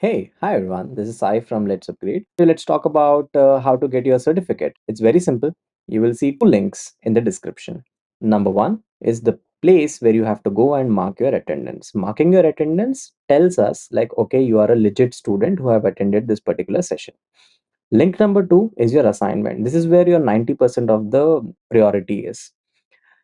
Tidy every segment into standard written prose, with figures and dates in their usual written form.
Hi everyone. This is Sai from Let's Upgrade. So let's talk about how to get your certificate. It's very simple. You will see two links in the description. Number one is the place where you have to go and mark your attendance. Marking your attendance tells us like, okay, you are a legit student who have attended this particular session. Link number two is your assignment. This is where your 90% of the priority is.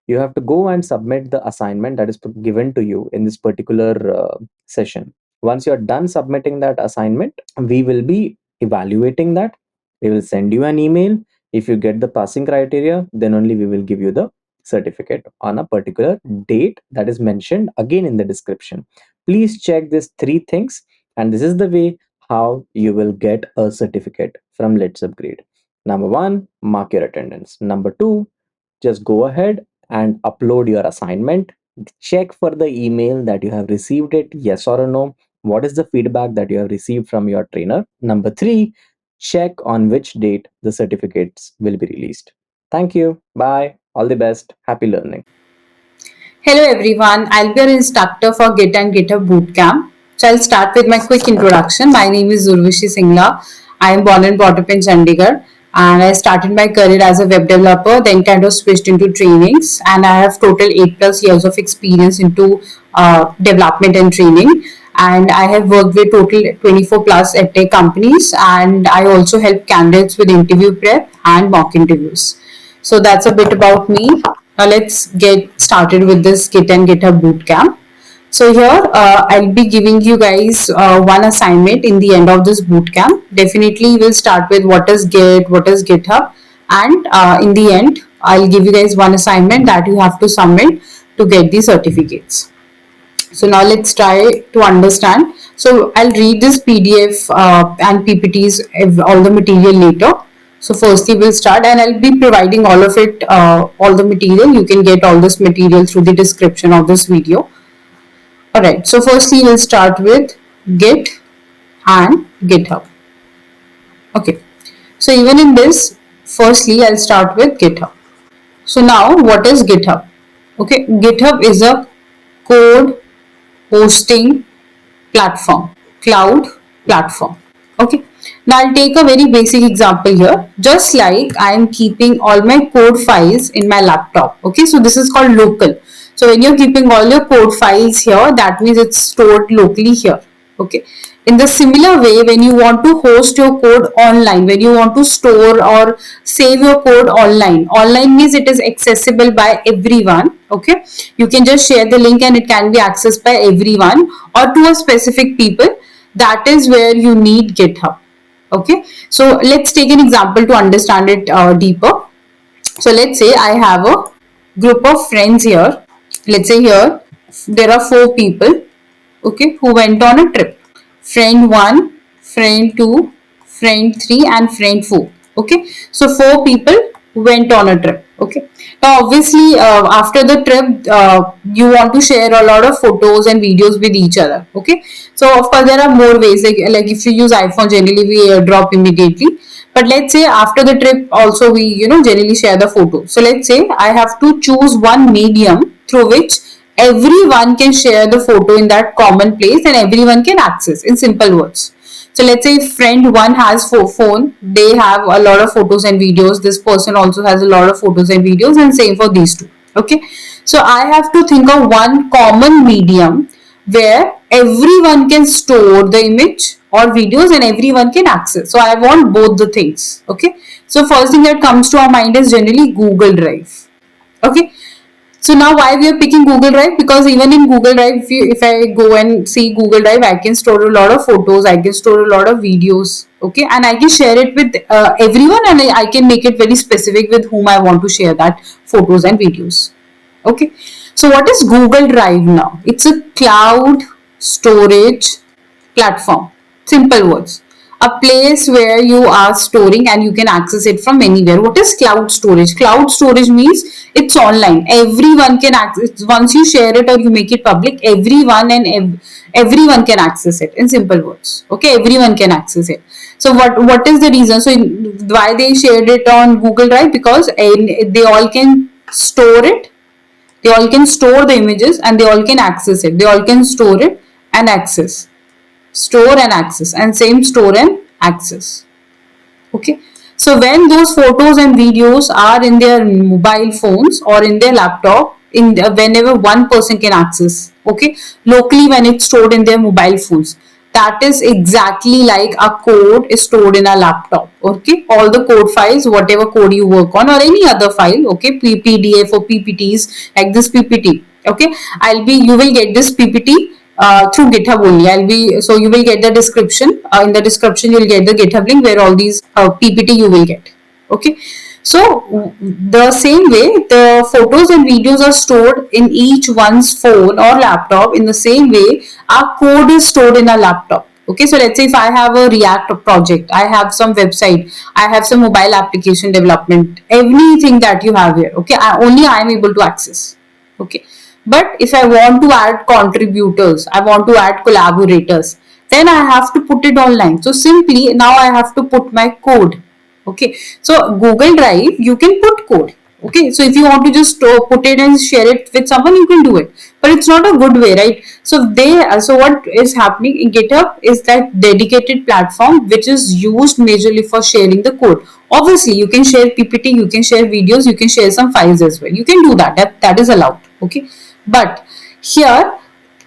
You have to go and submit the assignment that is given to you in this particular session. Once you're done submitting that assignment, we will be evaluating that. We will send you an email. If you get the passing criteria, then only we will give you the certificate on a particular date that is mentioned again in the description. Please check these three things, and this is the way how you will get a certificate from Let's Upgrade. Number one, mark your attendance. Number two, just go ahead and upload your assignment. Check for the email that you have received it, yes or no. What is the feedback that you have received from your trainer? Number three, check on which date the certificates will be released. Thank you. Bye. All the best. Happy learning. Hello everyone, I'll be your instructor for Git and GitHub Bootcamp. So I'll start with my quick introduction. My name is Urvashi Singla. I am born and brought up in Chandigarh, and I started my career as a web developer, then kind of switched into trainings, and I have total 8 plus years of experience into development and training. And I have worked with total 24 plus edtech companies, and I also help candidates with interview prep and mock interviews. So that's a bit about me. Now let's get started with this Git and GitHub Bootcamp. So here I'll be giving you guys one assignment in the end of this bootcamp. Definitely we'll start with what is Git, what is GitHub, and in the end I'll give you guys one assignment that you have to submit to get the certificates. So now let's try to understand. So I'll read this PDF and PPTs, all the material later. So firstly we'll start, and I'll be providing all of it, all the material. You can get all this material through the description of this video. Alright, so firstly we'll start with Git and GitHub. Okay, so even in this, firstly I'll start with GitHub. So now what is GitHub? Okay, GitHub is a code hosting platform, cloud platform. Okay, now I'll take a very basic example here. Just like I am keeping all my code files in my laptop. Okay, so this is called local. So when you're keeping all your code files here, that means it's stored locally here. Okay, in the similar way, when you want to host your code online, when you want to store or save your code online means it is accessible by everyone. Okay, you can just share the link and it can be accessed by everyone or to a specific people. That is where you need GitHub. Okay, so let's take an example to understand it deeper. So let's say I have a group of friends here. Let's say here there are 4 people, okay, who went on a trip. Friend 1, friend 2, friend 3, and friend 4. Okay, so 4 people went on a trip. Okay, now obviously after the trip you want to share a lot of photos and videos with each other. Okay, so of course there are more ways, like if you use iPhone, generally we drop immediately. But let's say after the trip also we generally share the photo. So let's say I have to choose one medium through which everyone can share the photo in that common place and everyone can access, in simple words. So let's say if friend 1 has phone, they have a lot of photos and videos. This person also has a lot of photos and videos, and same for these two. Okay, so I have to think of one common medium where everyone can store the image or videos and everyone can access. So I want both the things. Okay, so first thing that comes to our mind is generally Google Drive. Okay, so now why we are picking Google Drive? Because even in Google Drive, if I go and see Google Drive, I can store a lot of photos, I can store a lot of videos, okay, and I can share it with everyone, and I can make it very specific with whom I want to share that photos and videos. Okay, so what is Google Drive now? It's a cloud storage platform. Simple words. A place where you are storing and you can access it from anywhere. What is cloud storage? Cloud storage means it's online. Everyone can access. Once you share it or you make it public, everyone can access it. In simple words, okay, everyone can access it. So what is the reason? So why they shared it on Google Drive? Because they all can store it, they all can store the images, and they all can access it, they all can store it and access. store and access, and same store and access. Okay, so when those photos and videos are in their mobile phones or in their laptop, whenever one person can access, okay, locally when it's stored in their mobile phones, that is exactly like a code is stored in a laptop. Okay, all the code files, whatever code you work on, or any other file, okay, PDF or PPTs, like this PPT, okay, you will get this PPT through GitHub only. So you will get the description. In the description, you'll get the GitHub link where all these PPT you will get. Okay. So the same way, the photos and videos are stored in each one's phone or laptop. In the same way, our code is stored in a laptop. Okay, so let's say if I have a React project, I have some website, I have some mobile application development, everything that you have here. Okay, only I am able to access. Okay, but if I want to add contributors, I want to add collaborators, then I have to put it online. So simply now I have to put my code. Okay, so Google Drive, you can put code. Okay, so if you want to just put it and share it with someone, you can do it, but it's not a good way, right? So what is happening in GitHub is that dedicated platform which is used majorly for sharing the code. Obviously, you can share PPT, you can share videos, you can share some files as well. You can do that. That is allowed. Okay, but here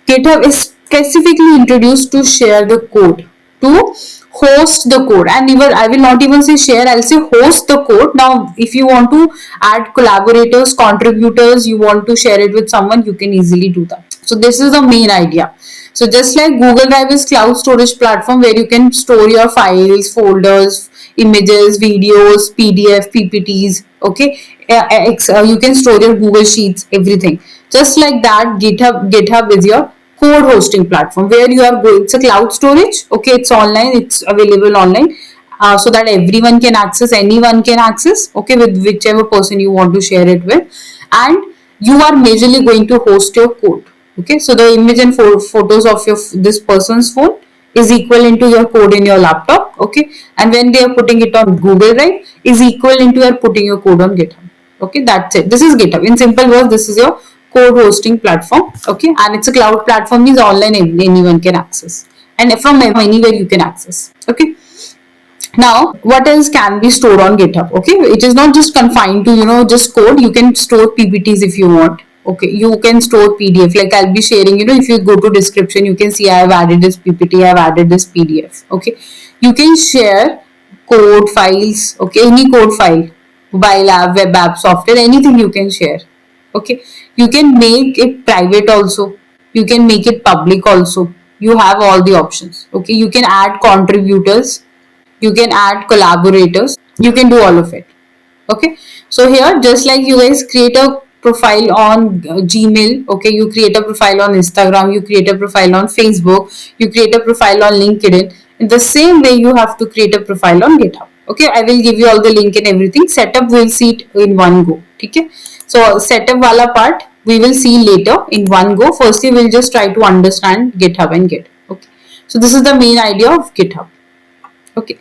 GitHub is specifically introduced to share the code, to host the code, and even I will not even say share, I'll say host the code. Now if you want to add collaborators, contributors, you want to share it with someone, you can easily do that. So this is the main idea. So just like Google Drive is cloud storage platform where you can store your files, folders, images, videos, PDF, PPTs, okay, you can store your Google Sheets, everything. Just like that, GitHub is your code hosting platform where you are going. It's a cloud storage. Okay, it's online. It's available online, so that everyone can access. Anyone can access. Okay, with whichever person you want to share it with, and you are majorly going to host your code. Okay, so the image and photos of this person's phone is equal into your code in your laptop. Okay, and when they are putting it on Google Drive, is equal into your putting your code on GitHub. Okay, that's it. This is GitHub. In simple words, this is your code hosting platform. Okay, and it's a cloud platform, means online, anyone can access, and from anywhere you can access. Okay, now what else can be stored on GitHub? Okay, it is not just confined to just code. You can store PPTs if you want. Okay, you can store PDF, like I'll be sharing. If you go to description, you can see I have added this PPT, I have added this PDF. Okay, you can share code files. Okay, any code file, mobile app, web app, software, anything you can share. Okay, you can make it private also, you can make it public also. You have all the options. Okay, you can add contributors, you can add collaborators, you can do all of it. Okay, so here, just like you guys create a profile on Gmail, okay, you create a profile on Instagram, you create a profile on Facebook, you create a profile on LinkedIn, in the same way you have to create a profile on GitHub. Okay, I will give you all the link and everything. Setup, we'll see it in one go. Okay, so setup wala part we will see later in one go. Firstly, we'll just try to understand GitHub and Git. Okay, so this is the main idea of GitHub. Okay,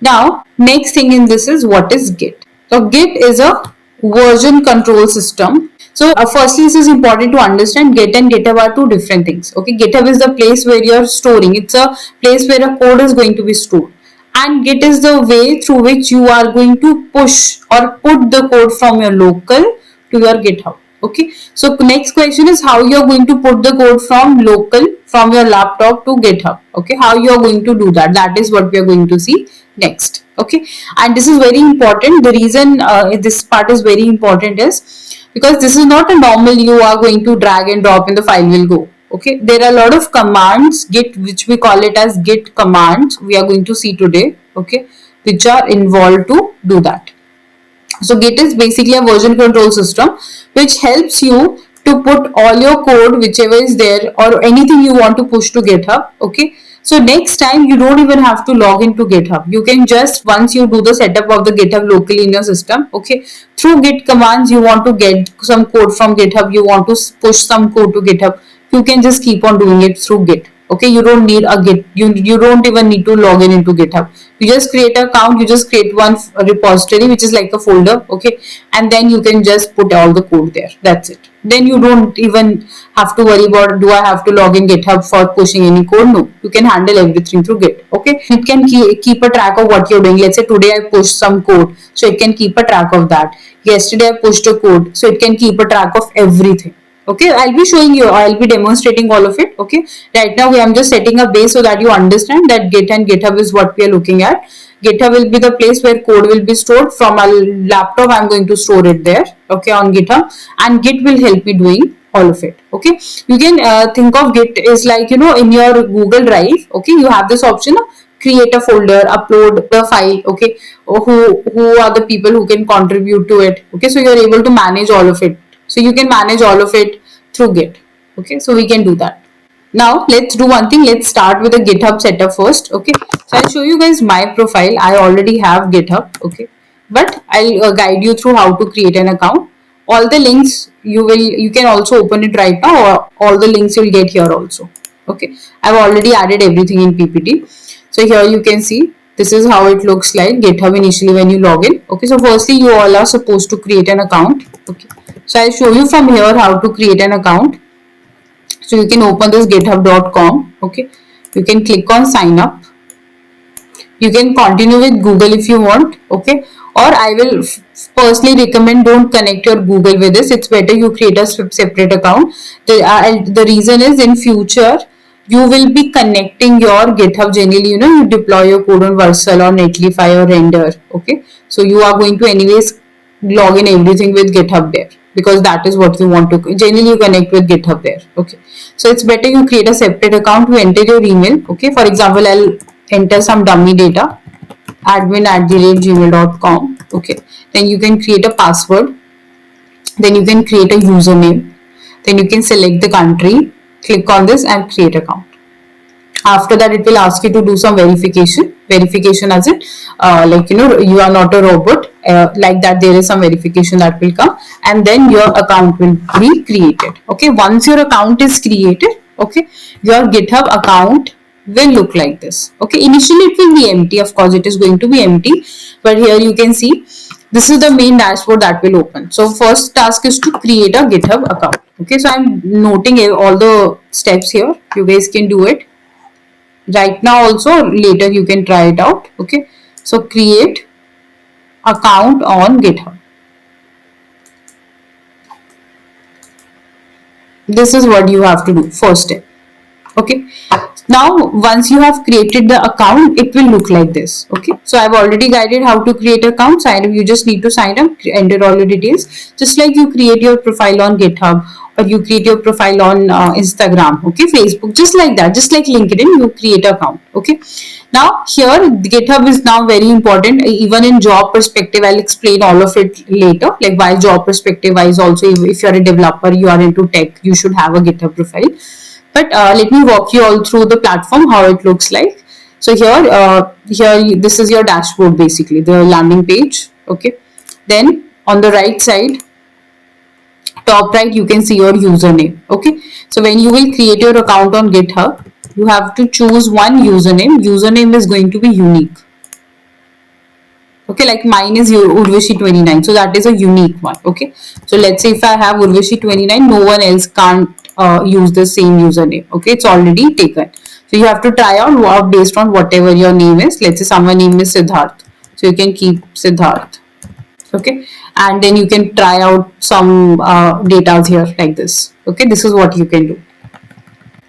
now next thing in this is, what is Git? So Git is a version control system. So firstly, this is important to understand. Git and GitHub are two different things. Okay, GitHub is the place where you're storing. It's a place where a code is going to be stored, and Git is the way through which you are going to push or put the code from your local to your GitHub. Okay, so next question is how you are going to put the code from local, from your laptop to GitHub. Okay, how you are going to do that? That is what we are going to see next. Okay, and this is very important. The reason this part is very important is because this is not a normal you are going to drag and drop and the file will go. Okay, there are a lot of commands, Git, which we call it as Git commands, we are going to see today. Okay, which are involved to do that. So Git is basically a version control system which helps you to put all your code, whichever is there, or anything you want to push to GitHub. Okay, so next time you don't even have to log into GitHub. You can just, once you do the setup of the GitHub locally in your system, okay, through Git commands, you want to get some code from GitHub, you want to push some code to GitHub, you can just keep on doing it through Git. Okay, you don't need a git, you don't even need to log in into GitHub. You just create an account, you just create one repository which is like a folder. Okay, and then you can just put all the code there. That's it. Then you don't even have to worry about, do I have to log in GitHub for pushing any code? No, you can handle everything through Git. Okay, it can keep a track of what you're doing. Let's say today I pushed some code, so it can keep a track of that. Yesterday I pushed a code, so it can keep a track of everything. Okay, I'll be showing you, I'll be demonstrating all of it. Okay, right now I'm just setting a base so that you understand that Git and GitHub is what we are looking at. GitHub will be the place where code will be stored. From a laptop I'm going to store it there, okay, on GitHub, and Git will help me doing all of it. Okay, you can think of Git is like, you know, in your Google Drive. Okay, you have this option of create a folder, upload the file. Okay, who are the people who can contribute to it. Okay, so you're able to manage all of it. So you can manage all of it through Git. Okay, so we can do that. Now let's do one thing. Let's start with a GitHub setup first. Okay, so I'll show you guys my profile. I already have GitHub. Okay, but I'll guide you through how to create an account. All the links you can also open it right now, or all the links you'll get here also. Okay, I've already added everything in PPT. So here you can see this is how it looks like GitHub initially when you log in. Okay, so firstly you all are supposed to create an account. Okay, so I'll show you from here how to create an account. So you can open this github.com. Okay, you can click on sign up. You can continue with Google if you want. Okay, or I will personally recommend don't connect your Google with this. It's better you create a separate account. The reason is in future you will be connecting your GitHub generally. You know, you deploy your code on Vercel or Netlify or Render. Okay, so you are going to anyways log in everything with GitHub there, because that is what you want to generally you connect with GitHub there. Okay, so it's better you create a separate account. You enter your email. Okay, for example, I'll enter some dummy data, admin@gmail.com. Okay, then you can create a password, then you can create a username, then you can select the country, click on this and create account. After that it will ask you to do some verification as it like, you know, you are not a robot, like that there is some verification that will come, and then your account will be created. Okay, once your account is created, okay, your GitHub account will look like this. Okay, initially it will be empty, of course it is going to be empty, but here you can see this is the main dashboard that will open. So first task is to create a GitHub account. Okay, so I'm noting all the steps here, you guys can do it right now also, later you can try it out. Okay, so create account on GitHub. This is what you have to do, first step. Okay, now once you have created the account, it will look like this. Okay, so I've already guided how to create account. Sign up, you just need to sign up, enter all your details, just like you create your profile on GitHub or you create your profile on Instagram, okay, Facebook, just like that, just like LinkedIn, you create an account. Okay, now here GitHub is now very important, even in job perspective. I'll explain all of it later, like why job perspective wise also, if you're a developer, you are into tech, you should have a GitHub profile. But let me walk you all through the platform, how it looks like. So here this is your dashboard, basically the landing page. Okay, then on the right side, top right, you can see your username. Okay, so when you will create your account on GitHub, you have to choose one username is going to be unique. Okay, like mine is Urvashi29, so that is a unique one. Okay, so let's say if I have Urvashi29, no one else can't use the same username. Okay, it's already taken, so you have to try out based on whatever your name is. Let's say someone name is Siddharth, so you can keep Siddharth. Okay, and then you can try out some data here like this. Okay, this is what you can do.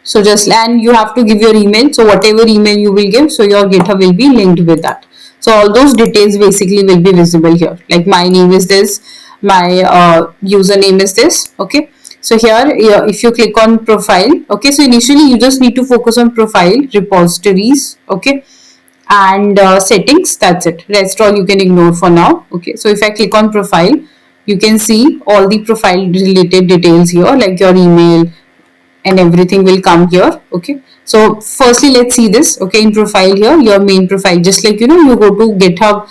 So just, and you have to give your email, so whatever email you will give, so your GitHub will be linked with that. So all those details basically will be visible here, like my name is this, my username is this. Okay, so here if you click on profile, okay, so initially you just need to focus on profile, repositories, okay, and settings. That's it, rest all you can ignore for now. Okay, so if I click on profile, you can see all the profile related details here, like your email and everything will come here. Okay, so firstly let's see this. Okay, in profile here, your main profile, just like, you know, you go to GitHub,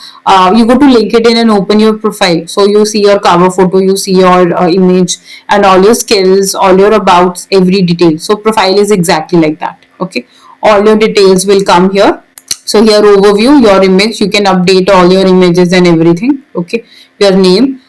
you go to LinkedIn and open your profile, so you see your cover photo, you see your image and all your skills, all your abouts, every detail. So profile is exactly like that. Okay, all your details will come here. So here overview, your image, you can update all your images and everything. Okay, your name,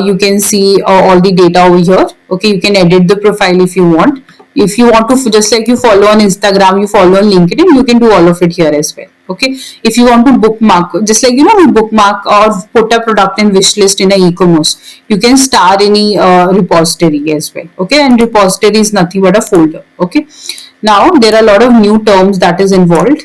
you can see all the data over here. Okay, you can edit the profile if you want. If you want to, just like you follow on Instagram, you follow on LinkedIn, you can do all of it here as well. Okay, if you want to bookmark, just like we bookmark or put a product in wish list in a e-commerce, you can start any repository as well. Okay, and repository is nothing but a folder. Okay, now there are a lot of new terms that is involved.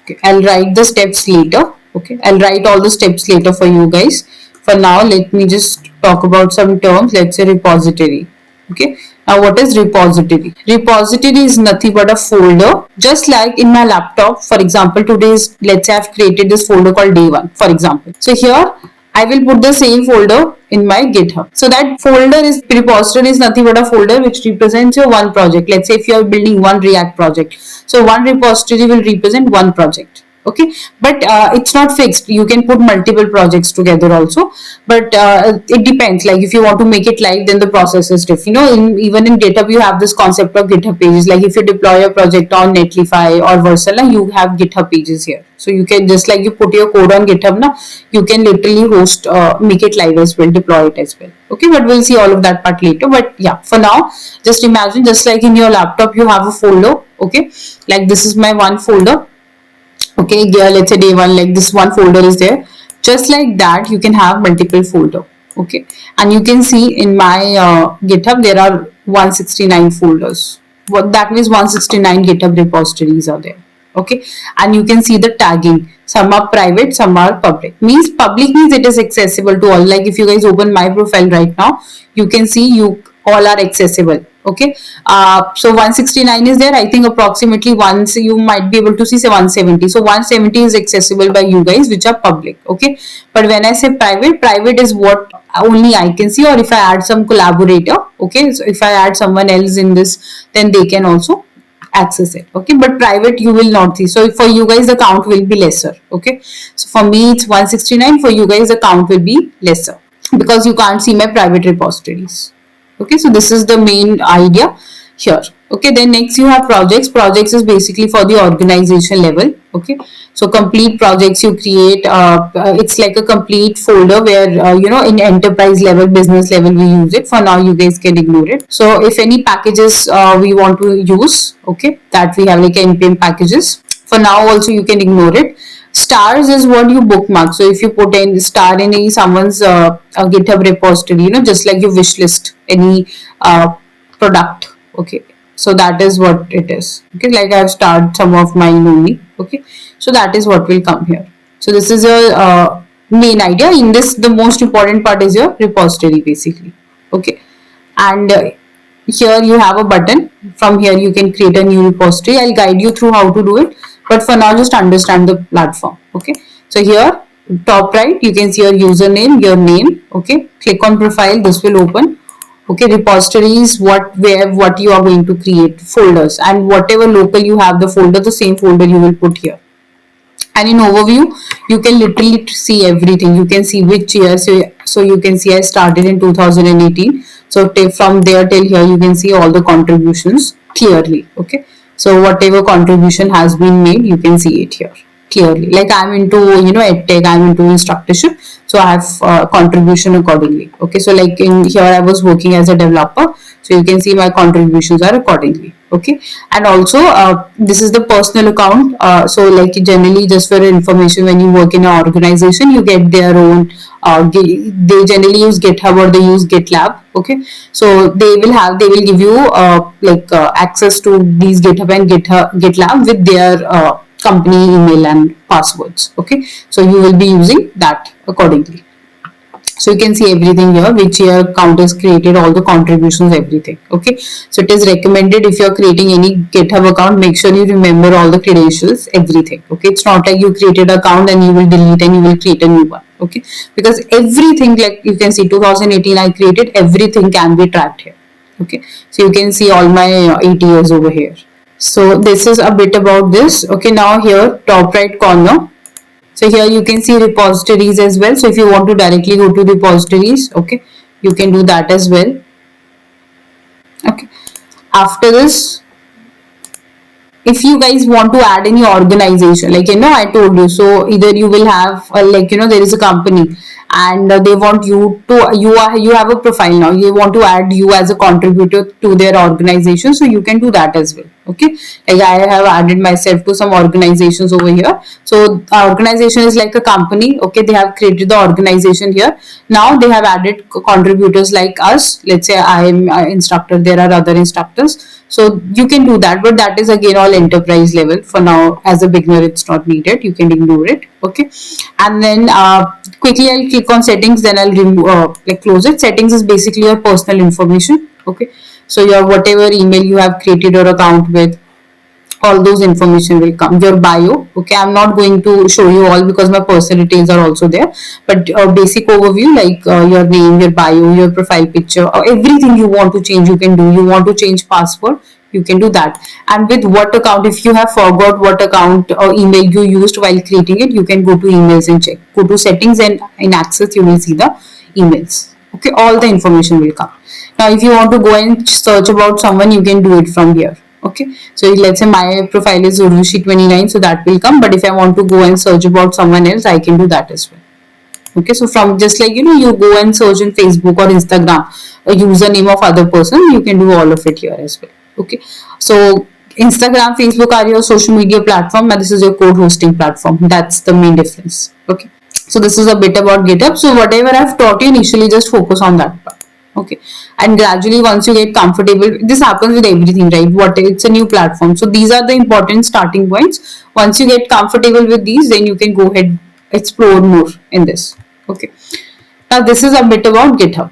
Okay, I'll write the steps later. Okay, I'll write all the steps later for you guys. For now, let me just talk about some terms. Let's say repository. Okay, now what is repository? Repository is nothing but a folder, just like in my laptop. For example, today's, let's say I've created this folder called day one, for example. So here I will put the same folder in my GitHub. So that folder is repository is nothing but a folder which represents your one project. Let's say if you are building one React project, so one repository will represent one project. Okay, but it's not fixed. You can put multiple projects together also, but it depends. Like if you want to make it live, then the process is different. Even in GitHub, you have this concept of GitHub pages. Like if you deploy a project on Netlify or Versala, you have GitHub pages here. So you can, just like you put your code on GitHub now, you can literally host, make it live as well, deploy it as well. Okay, but we'll see all of that part later. But yeah, for now, just imagine, just like in your laptop, you have a folder. Okay, like this is my one folder. Okay, yeah, let's say day one, like this one folder is there. Just like that, you can have multiple folder. Okay, and you can see in my GitHub there are 169 folders. What that means, 169 GitHub repositories are there. Okay, and you can see the tagging. Some are private, some are public. Means public means it is accessible to all. Like if you guys open my profile right now, you can see you all are accessible. Okay, so 169 is there. I think approximately once you might be able to see say 170. So 170 is accessible by you guys, which are public. Okay, but when I say private, private is what only I can see, or if I add some collaborator. Okay, so if I add someone else in this, then they can also access it. Okay, but private you will not see. So for you guys the count will be lesser. Okay, so for me it's 169. For you guys the count will be lesser because you can't see my private repositories. Okay, so this is the main idea here. Okay, then next you have projects. Projects is basically for the organization level. Okay, so complete projects you create, it's like a complete folder where in enterprise level, business level we use it. For now you guys can ignore it. So if any packages we want to use, okay, that we have like npm packages, for now also you can ignore it. Stars is what you bookmark. So if you put in star in any someone's a GitHub repository, just like you wish list any product. Okay, so that is what it is. Okay, like I have starred some of mine only. Okay, so that is what will come here. So this is a main idea. In this, the most important part is your repository basically. Okay, and here you have a button. From here you can create a new repository. I'll guide you through how to do it, but for now just understand the platform. Okay, so here top right you can see your username, your name. Okay, click on profile, this will open. Okay, repositories, what you are going to create, folders, and whatever local you have the folder, the same folder you will put here. And in overview you can literally see everything. You can see which year. So you can see I started in 2018. So from there till here you can see all the contributions clearly. Okay, so whatever contribution has been made, you can see it here clearly. Like I'm into edtech, I'm into instructorship, so I have contribution accordingly. Okay, so like in here I was working as a developer, so you can see my contributions are accordingly. Okay, and also this is the personal account. So like generally, just for information, when you work in an organization, you get their own they generally use GitHub or they use GitLab. Okay, so they will give you access to these GitHub and GitLab with their company email and passwords. Okay, so you will be using that accordingly. So you can see everything here, which year account is created, all the contributions, everything. Okay, so it is recommended if you are creating any GitHub account, make sure you remember all the credentials, everything. Okay, it's not like you created an account and you will delete and you will create a new one. Okay, because everything, like you can see 2018 I created, everything can be tracked here. Okay, so you can see all my 8 years over here. So this is a bit about this. Okay, now here top right corner, so here you can see repositories as well. So if you want to directly go to repositories, okay, you can do that as well. Okay, after this if you guys want to add any organization, like I told you, so either you will have like there is a company, and they want you to, you have a profile now, you want to add you as a contributor to their organization, so you can do that as well. Okay, like I have added myself to some organizations over here. So our organization is like a company. Okay, they have created the organization here. Now they have added contributors like us. Let's say I am an instructor, there are other instructors, so you can do that, but that is again all enterprise level. For now, as a beginner, it's not needed, you can ignore it. Okay, and then quickly I'll click on settings, then I'll remove like close it. Settings is basically your personal information. Okay, so your whatever email you have created your account with, all those information will come. Your bio. Okay, I'm not going to show you all because my personal details are also there, but basic overview, like your name, your bio, your profile picture, or everything you want to change, you can do. You want to change password, you can do that. And with what account, if you have forgot what account or email you used while creating it, you can go to emails and check. Go to settings, and in access you will see the emails. Okay, all the information will come. Now if you want to go and search about someone, you can do it from here. Okay, so let's say my profile is Urvashi29, so that will come. But if I want to go and search about someone else, I can do that as well. Okay, so from just like you go and search in Facebook or Instagram a username of other person, you can do all of it here as well. Okay, so Instagram, Facebook are your social media platform, and this is your code hosting platform. That's the main difference. Okay, so this is a bit about GitHub. So whatever I've taught you initially, just focus on that part. Okay, and gradually once you get comfortable, this happens with everything, right? What, it's a new platform, so these are the important starting points. Once you get comfortable with these, then you can go ahead, explore more in this. Okay, now this is a bit about GitHub.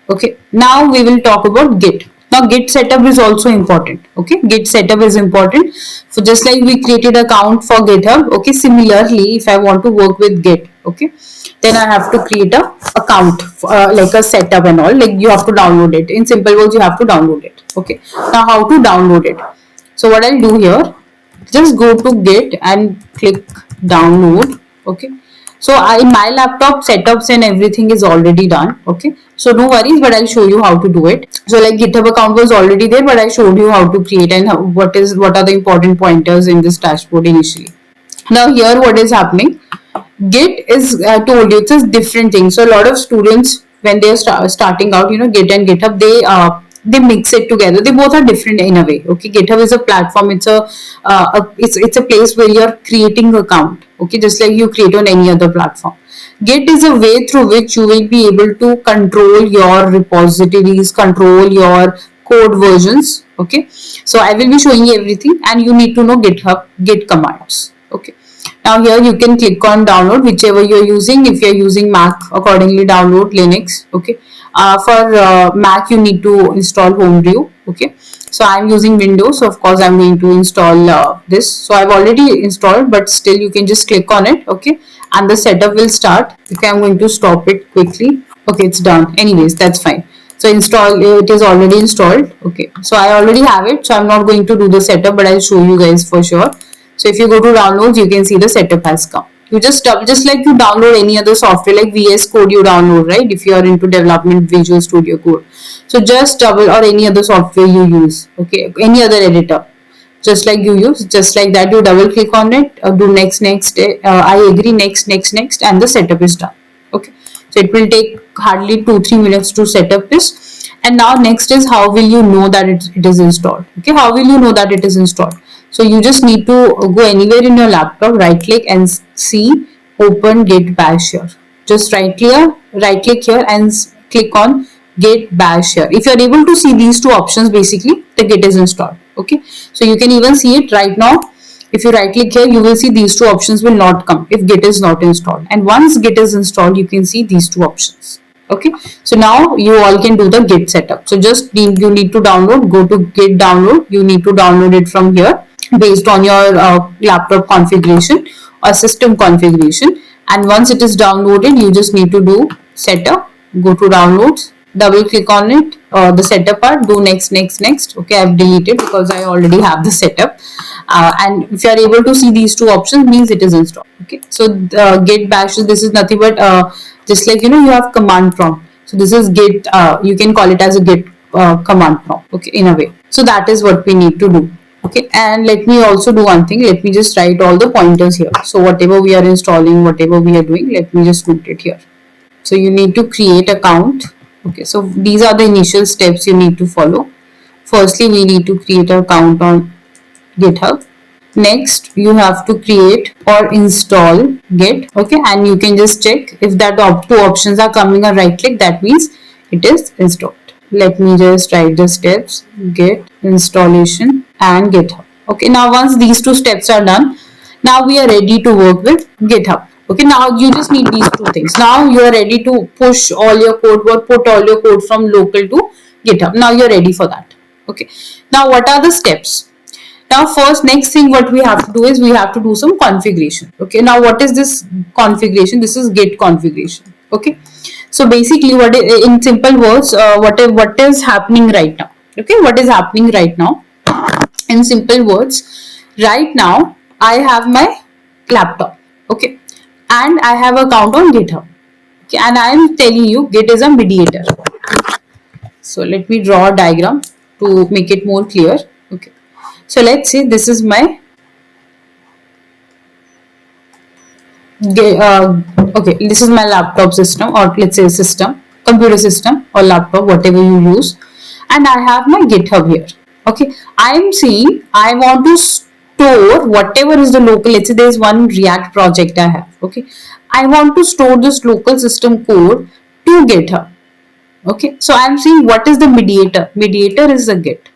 Okay, now we will talk about Git. Now Git setup is also important. Okay, Git setup is important. So just like we created account for GitHub, okay, similarly if I want to work with Git, okay, then I have to create a account, like a setup and all. Like you have to download it. In simple words, you have to download it. Okay, now how to download it? So what I'll do here, just go to Git and click download. Okay, so in my laptop, setups and everything is already done. Okay, so no worries, but I'll show you how to do it. So like GitHub account was already there, but I showed you how to create and what are the important pointers in this dashboard initially. Now here what is happening, Git is, I told you, it's a different thing. So a lot of students, when they are starting out, Git and GitHub, they mix it together. They both are different in a way. Okay, GitHub is a platform. It's it's a place where you're creating account. Okay, just like you create on any other platform. Git is a way through which you will be able to control your repositories, control your code versions. Okay, so I will be showing you everything, and you need to know GitHub Git commands. Okay, now here you can click on download whichever you're using. If you're using Mac, accordingly download Linux. Okay, for Mac you need to install Homebrew. Okay, so I'm using Windows, so of course I'm going to install this. So I've already installed, but still you can just click on it. Okay, and the setup will start. Okay, I'm going to stop it quickly. Okay, it's done. Anyways, that's fine. So install, it is already installed. Okay, so I already have it, so I'm not going to do the setup, but I'll show you guys for sure. So if you go to downloads, you can see the setup has come. You just like you download any other software, like VS Code you download, right? If you are into development, Visual Studio Code. So just double, or any other software you use. Okay, any other editor, just like you use, just like that you double click on it, do next, I agree, next, and the setup is done. Okay, so it will take hardly 2-3 minutes to set up this. And now next is, how will you know that it is installed? Okay, how will you know that it is installed? So you just need to go anywhere in your laptop, right click and see open Git bash here. Just right click here and click on Git bash here. If you are able to see these two options, basically the Git is installed. Okay, so you can even see it right now. If you right click here, you will see these two options will not come if Git is not installed. And once Git is installed, you can see these two options. Okay, so now you all can do the Git setup. So just you need to download, go to Git download. You need to download it from here based on your laptop configuration or system configuration. And once it is downloaded, you just need to do setup, go to downloads, double click on it, the setup part, do next. Okay, I've deleted because I already have the setup. And if you are able to see these two options, means it is installed. Okay, so Git bash, this is nothing but just like you have command prompt. So this is Git, you can call it as a Git command prompt. Okay, in a way. So that is what we need to do. Okay, and let me also do one thing. Let me just write all the pointers here. So whatever we are installing, whatever we are doing, let me just note it here. So you need to create account. Okay, so these are the initial steps you need to follow. Firstly, we need to create an account on GitHub. Next, you have to create or install Git. Okay, and you can just check if that two options are coming, a right click, that means it is installed. Let me just write the steps: Git installation and GitHub. Okay, now once these two steps are done, now we are ready to work with GitHub. Okay, now you just need these two things. Now you are ready to push all your code or put all your code from local to GitHub. Now you're ready for that. Okay, now what are the steps? Now first, next thing what we have to do is we have to do some configuration. Okay, now what is this configuration? This is Git configuration. Okay, so basically what in simple words, what is happening right now? Okay, what is happening right now? In simple words, right now I have my laptop. Okay, and I have account on GitHub. Okay, and I am telling you Git is a mediator. So let me draw a diagram to make it more clear. Okay, so let's say this is my okay, this is my laptop system, or let's say system, computer system or laptop, whatever you use, and I have my GitHub here. Okay, I'm saying I want to store whatever is the local, let's say there's one React project I have. Okay, I want to store this local system code to GitHub. Okay, so I'm saying what is the mediator? Mediator is the Git.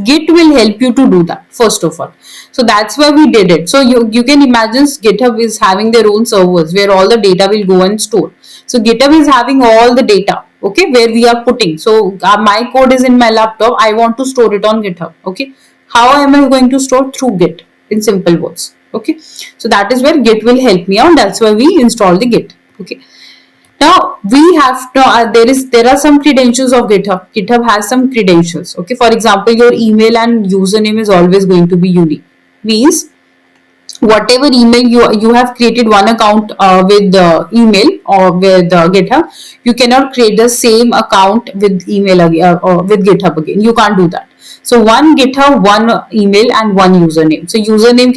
Git will help you to do that, first of all. So that's why we did it. So you can imagine GitHub is having their own servers where all the data will go and store. So GitHub is having all the data, okay, where we are putting. So my code is in my laptop. I want to store it on GitHub. Okay, how am I going to store? Through Git, in simple words. Okay, so that is where Git will help me out. That's why we install the Git. Okay, now we have to there are some credentials of GitHub. GitHub has some credentials. Okay, for example, your email and username is always going to be unique. Means whatever email you have created one account with the email or with GitHub, you cannot create the same account with email again or with GitHub again. You can't do that. So one GitHub, one email, and one username. So username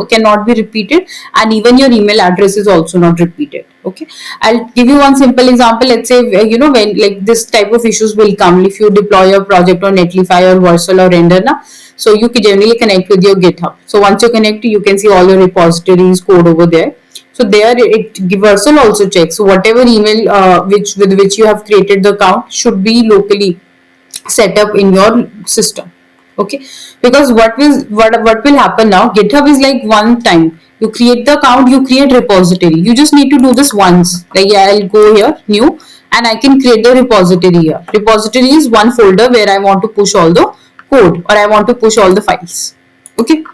cannot be repeated, and even your email address is also not repeated. Okay, I'll give you one simple example. Let's say when like this type of issues will come if you deploy your project on Netlify or Vercel or Render now. So you can generally connect with your GitHub. So once you connect, you can see all your repositories code over there. So there Vercel also checks. So whatever email with which you have created the account should be locally set up in your system. Okay, because what will happen now? GitHub is like one time you create the account, you create repository. You just need to do this once. Like yeah, I'll go here new and I can create the repository here. Repository is one folder where I want to push all the code or I want to push all the files. Okay,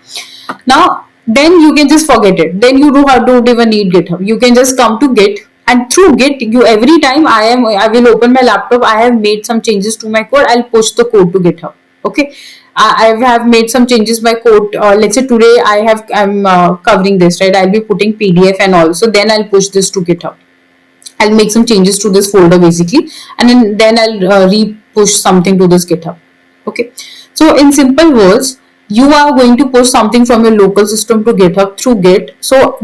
now then you can just forget it. Then you don't even need GitHub. You can just come to Git, and through Git, you every time I will open my laptop. I have made some changes to my code. I'll push the code to GitHub. Okay, I have made some changes my code. Let's say today I'm covering this, right. I'll be putting PDF and all. So then I'll push this to GitHub. I'll make some changes to this folder basically, and then I'll re-push something to this GitHub. Okay, so in simple words, you are going to push something from your local system to GitHub through Git. So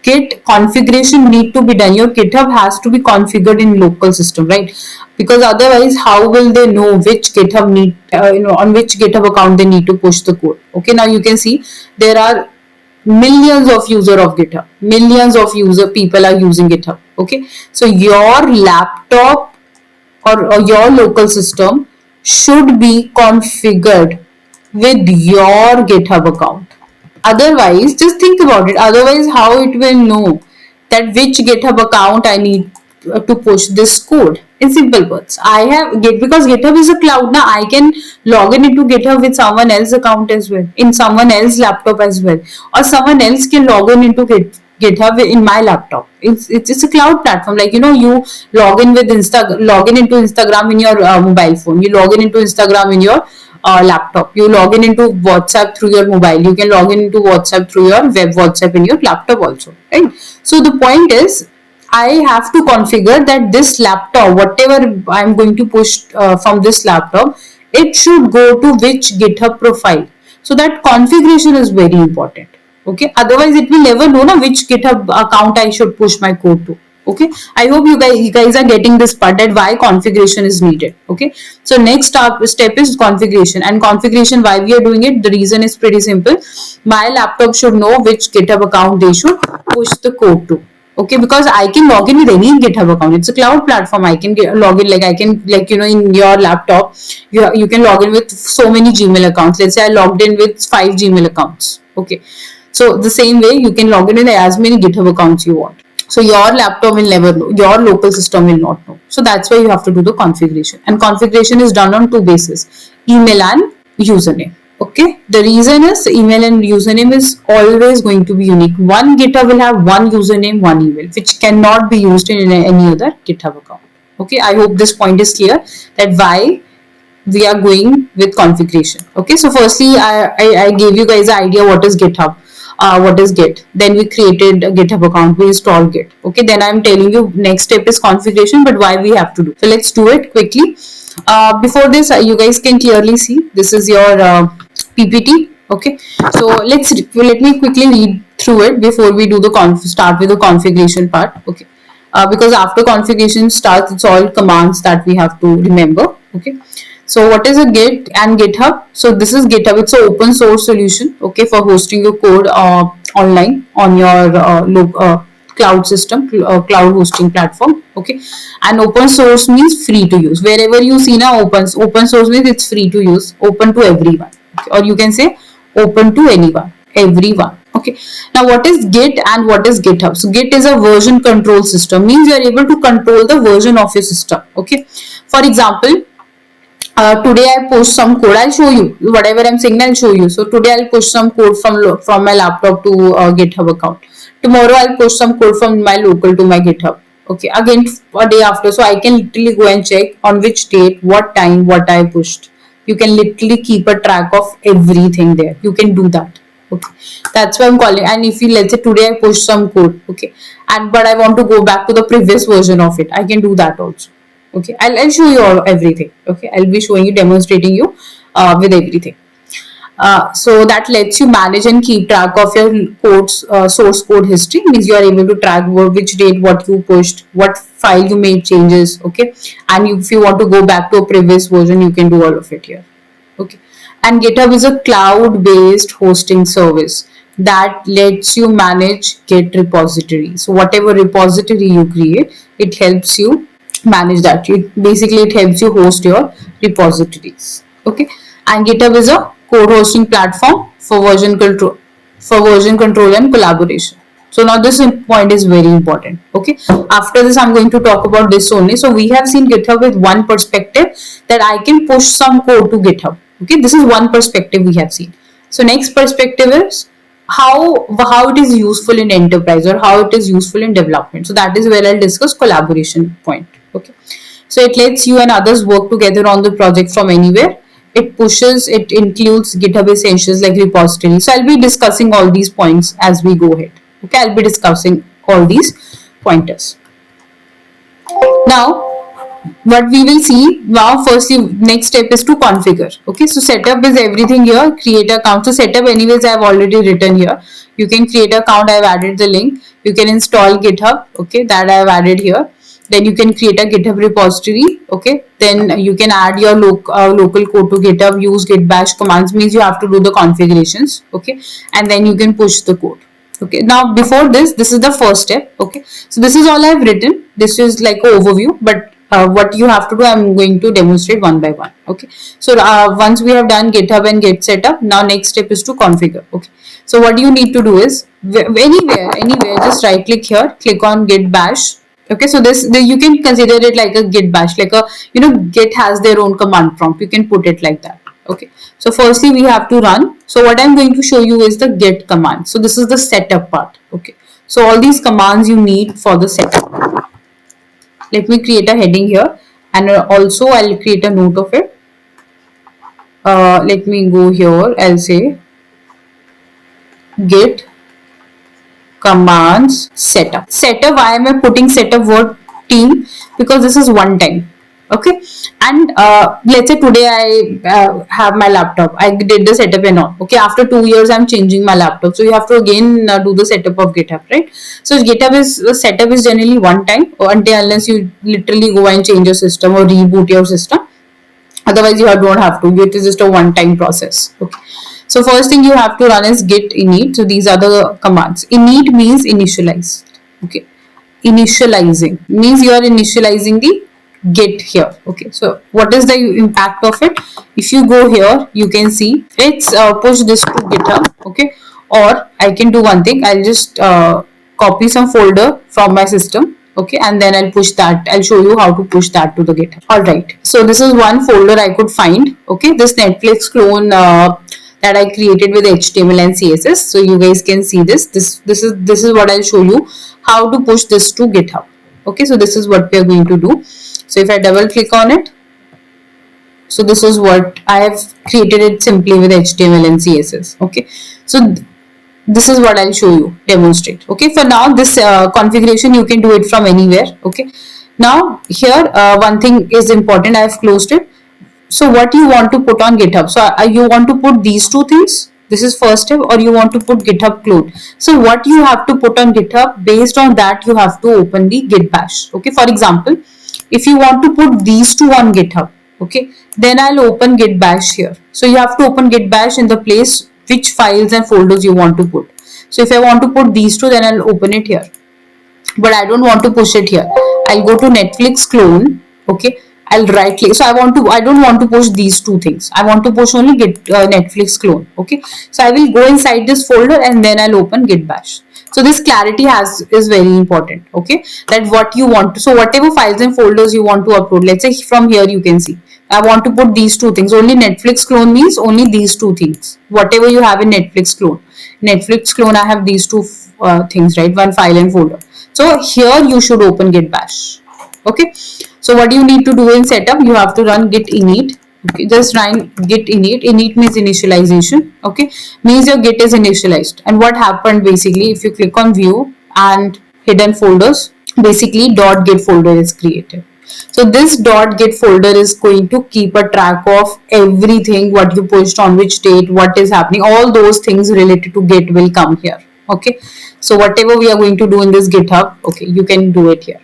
Git configuration need to be done. Your GitHub has to be configured in local system, right? Because otherwise, how will they know which GitHub on which GitHub account they need to push the code? Okay, now you can see there are millions of user of GitHub. Millions of people are using GitHub. Okay, so your laptop or your local system should be configured with your GitHub account. Otherwise, just think about it. Otherwise, how it will know that which GitHub account I need to push this code? In simple words, I have Git because GitHub is a cloud. Now I can log into GitHub with someone else's account as well, in someone else's laptop as well, or someone else can log into GitHub in my laptop. It's a cloud platform. Like you log in into Instagram in your mobile phone. You log into Instagram in your laptop. You log into WhatsApp through your mobile. You can log into WhatsApp through your web WhatsApp in your laptop also. Right. So the point is, I have to configure that this laptop, whatever I'm going to push from this laptop, it should go to which GitHub profile. So that configuration is very important. Okay, otherwise it will never know na which GitHub account I should push my code to. Okay, I hope you guys are getting this part, that why configuration is needed. Okay, so next step is configuration. And configuration, why we are doing it, the reason is pretty simple. My laptop should know which GitHub account they should push the code to. Okay, because I can log in with any GitHub account. It's a cloud platform. I can log in, like I can, like, in your laptop you can log in with so many Gmail accounts. Let's say I logged in with 5 Gmail accounts. Okay, so the same way you can log in with as many GitHub accounts you want. So your laptop will never know, your local system will not know. So that's why you have to do the configuration. And configuration is done on two bases: email and username. Okay, the reason is email and username is always going to be unique. One GitHub will have one username, one email, which cannot be used in any other GitHub account. Okay, I hope this point is clear, that why we are going with configuration. Okay, so firstly I gave you guys an idea what is GitHub, what is Git. Then we created a GitHub account, we installed Git. Okay, then I'm telling you next step is configuration, but why we have to do. So let's do it quickly. Before this, you guys can clearly see this is your PPT. Okay, so let me quickly read through it before we do the start with the configuration part. Okay, because after configuration starts, it's all commands that we have to remember. Okay, so what is a Git and GitHub? So this is GitHub. It's an open source solution. Okay, for hosting your code online on your cloud system, cloud hosting platform. Okay, and open source means free to use. Wherever you see now open source means it's free to use, open to everyone. Okay? Or you can say open to anyone, everyone. Okay, now what is Git and what is GitHub? So Git is a version control system, means you are able to control the version of your system. Okay, for example, today I push some code. I'll show you whatever I'm saying. I'll show you. So today I'll push some code from my laptop to GitHub account. Tomorrow I'll push some code from my local to my GitHub. Okay, again a day after. So I can literally go and check on which date, what time, what I pushed. You can literally keep a track of everything there. You can do that. Okay, that's why I'm calling. And if you, let's say today I push some code, okay, and but I want to go back to the previous version of it, I can do that also. Okay, I'll show you all everything. Okay, I'll be showing you, demonstrating you with everything. So that lets you manage and keep track of your code's source code history. Means you are able to track which date what you pushed, what file you made changes. Okay, and if you want to go back to a previous version, you can do all of it here. Okay, and GitHub is a cloud-based hosting service that lets you manage Git repository. So whatever repository you create, it helps you manage that. It helps you host your repositories. Okay, and GitHub is a code hosting platform for version control and collaboration. So now this point is very important. Okay, after this I'm going to talk about this only. So we have seen GitHub with one perspective, that I can push some code to GitHub. Okay, this is one perspective we have seen. So next perspective is how it is useful in enterprise, or how it is useful in development. So that is where I'll discuss collaboration point. Okay, so it lets you and others work together on the project from anywhere. It includes GitHub Essentials like repository. So I'll be discussing all these points as we go ahead. Okay, I'll be discussing all these pointers. Now, what we will see now, firstly, next step is to configure. Okay, so setup is everything here. Create account. So setup, anyways, I have already written here. You can create account. I have added the link. You can install GitHub. Okay, that I have added here. Then you can create a GitHub repository. Okay, then you can add your local code to GitHub. Use git bash commands, means you have to do the configurations. Okay, and then you can push the code. Okay, now before this is the first step. Okay, so this is all I've written. This is like an overview, but what you have to do, I'm going to demonstrate one by one. Okay, so once we have done GitHub and Git setup, now next step is to configure. Okay, so what you need to do is anywhere, just right click here, click on git bash. Okay, so you can consider it like a git bash, like a, Git has their own command prompt. You can put it like that. Okay, so firstly we have to run. So what I'm going to show you is the git command. So this is the setup part. Okay, so all these commands you need for the setup. Let me create a heading here, and also I'll create a note of it. Let me go here. I'll say git commands setup. Why am I putting setup word team? Because this is one time. Okay. And let's say today I have my laptop, I did the setup and all. Okay, after 2 years I'm changing my laptop, so you have to again do the setup of GitHub, right? So GitHub is the setup is generally one time, or until unless you literally go and change your system or reboot your system. Otherwise you don't have to, it is just a one time process. Okay, so first thing you have to run is git init. So these are the commands. Init means initialize. Okay, initializing means you are initializing the git here. Okay, so what is the impact of it? If you go here, you can see, let's push this to GitHub. Okay, or I can do one thing, I'll just copy some folder from my system. Okay, and then I'll push that, I'll show you how to push that to the GitHub. All right, so this is one folder I could find. Okay, this Netflix clone that I created with HTML and CSS. So you guys can see this. This is what I'll show you how to push this to GitHub. Okay, so this is what we are going to do. So if I double click on it, so this is what I have created it simply with HTML and CSS. Okay, so this is what I'll show you, demonstrate. Okay, for now this configuration you can do it from anywhere. Okay, now here one thing is important, I have closed it. So what you want to put on GitHub? So you want to put these two things, this is first step, or you want to put GitHub clone. So what you have to put on GitHub, based on that you have to open the git bash. Okay, for example, if you want to put these two on GitHub, okay, then I'll open git bash here. So you have to open git bash in the place which files and folders you want to put. So if I want to put these two, then I'll open it here, but I don't want to push it here. I'll go to Netflix clone. Okay, I'll right click. So I don't want to push these two things. I want to push only git Netflix clone. Okay, so I will go inside this folder and then I'll open git bash. So this clarity is very important. Okay, that what you want to, so whatever files and folders you want to upload, let's say from here you can see I want to put these two things. Only Netflix clone means only these two things. Whatever you have in Netflix clone. Netflix clone, I have these two things, right? One file and folder. So here you should open git bash. Okay. So what you need to do in setup, you have to run git init. Okay, just run git init. Init means initialization. Okay, means your git is initialized. And what happened basically, if you click on view and hidden folders, basically .git folder is created. So this .git folder is going to keep a track of everything, what you pushed on which date, what is happening, all those things related to Git will come here. Okay, so whatever we are going to do in this GitHub, okay, you can do it here.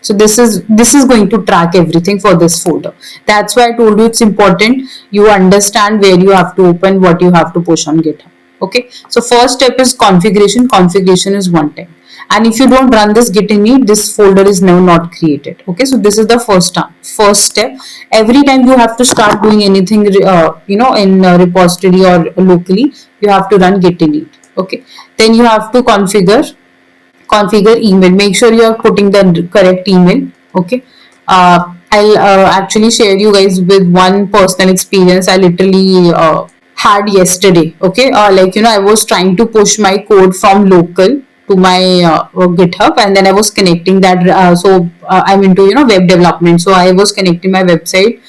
So this is going to track everything for this folder. That's why I told you it's important you understand where you have to open, what you have to push on GitHub. Okay, so first step is configuration. Configuration is one time, and if you don't run this git init, this folder is now not created. Okay, so this is the first step. Every time you have to start doing anything in repository or locally, you have to run git init. Okay, then you have to configure email. Make sure you are putting the correct email. Okay, I'll actually share you guys with one personal experience I literally had yesterday. Okay, I was trying to push my code from local to my GitHub, and then I was connecting that. I'm into web development, so I was connecting my website,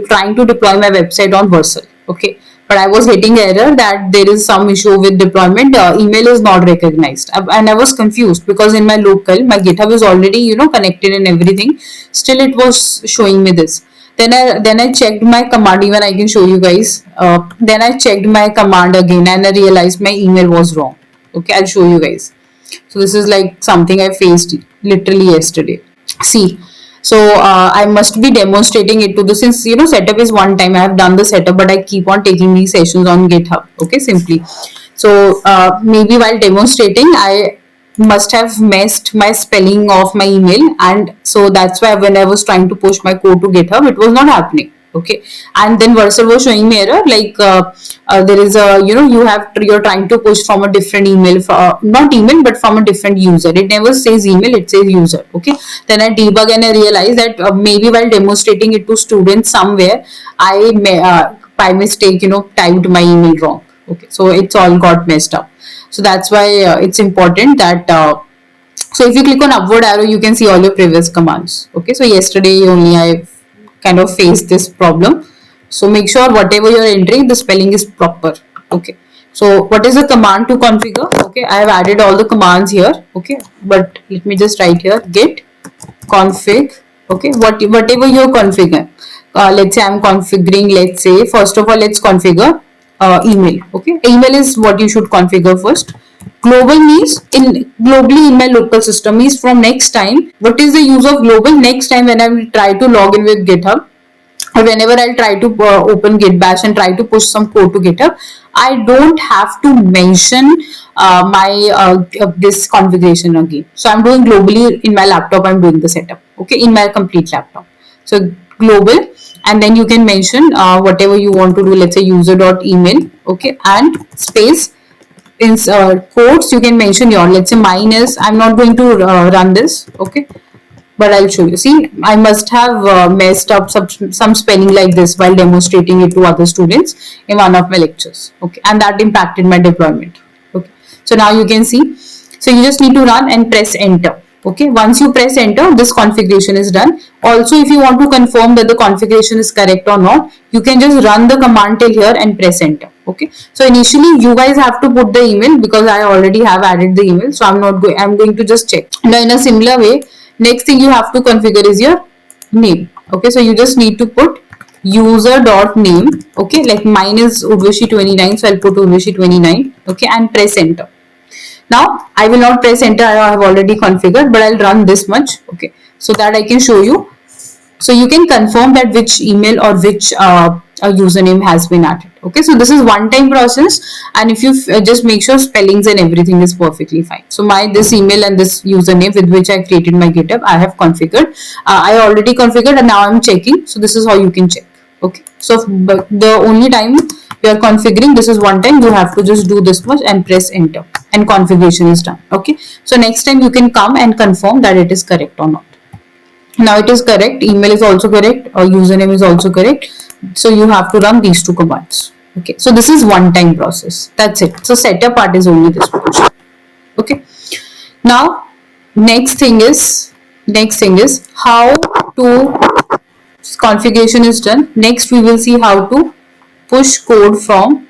trying to deploy my website on Vercel. Okay, but I was getting error that there is some issue with deployment. Email is not recognized, and I was confused because in my local, my GitHub is already connected and everything. Still, it was showing me this. Then I checked my command. Even I can show you guys. Then I checked my command again, and I realized my email was wrong. Okay, I'll show you guys. So this is like something I faced literally yesterday. See, so I must be demonstrating it to the, since setup is one time, I have done the setup, but I keep on taking these sessions on GitHub. Okay, simply. So maybe while demonstrating, I must have messed my spelling of my email, and so that's why when I was trying to push my code to GitHub, it was not happening. Okay, and then Vercel was showing me error like there is a you're trying to push from a different email, not email but from a different user. It never says email, it says user. Okay, then I debug and I realized that maybe while demonstrating it to students somewhere, I may, by mistake typed my email wrong. Okay, so it's all got messed up. So that's why it's important that so if you click on upward arrow, you can see all your previous commands. Okay, so yesterday only I kind of faced this problem. So make sure whatever you're entering, the spelling is proper. Okay, so what is the command to configure? Okay, I have added all the commands here. Okay, but let me just write here git config. Okay, whatever you're configuring. Let's say I'm configuring, let's say, first of all, let's configure email. Okay, email is what you should configure first. Global means globally in my local system means from next time. What is the use of global? Next time when I try to log in with GitHub, or whenever I'll try to open Git bash and try to push some code to GitHub, I don't have to mention my this configuration again. So I'm doing globally in my laptop. I'm doing the setup. Okay, in my complete laptop. So global, and then you can mention whatever you want to do. Let's say user.email. Okay, and space in quotes you can mention your, let's say mine is, I'm not going to run this. Okay, but I'll show you. See, I must have messed up some spelling like this while demonstrating it to other students in one of my lectures. Okay, and that impacted my deployment. Okay, so now you can see. So you just need to run and press enter. Okay, once you press enter, this configuration is done. Also, if you want to confirm that the configuration is correct or not, you can just run the command till here and press enter. Okay, so initially you guys have to put the email because I already have added the email, so I'm not going, I'm going to just check. Now in a similar way, next thing you have to configure is your name. Okay, so you just need to put user.name. Okay, like mine is Urvashi29, so I'll put Urvashi29. Okay, and press enter. Now I will not press enter, I have already configured, but I'll run this much. Okay, so that I can show you. So you can confirm that which email or which username has been added. Okay, so this is one time process, and if you just make sure spellings and everything is perfectly fine. So my this email and this username with which I created my GitHub, I have configured. I already configured and now I'm checking. So this is how you can check. Okay, so but the only time you are configuring, this is one time, you have to just do this much and press enter and configuration is done. Okay, so next time you can come and confirm that it is correct or not. Now it is correct, email is also correct, or username is also correct. So you have to run these two commands. Okay, so this is one time process. That's it. So setup part is only this portion. Okay, now next thing is how to configuration is done. Next we will see how to push code from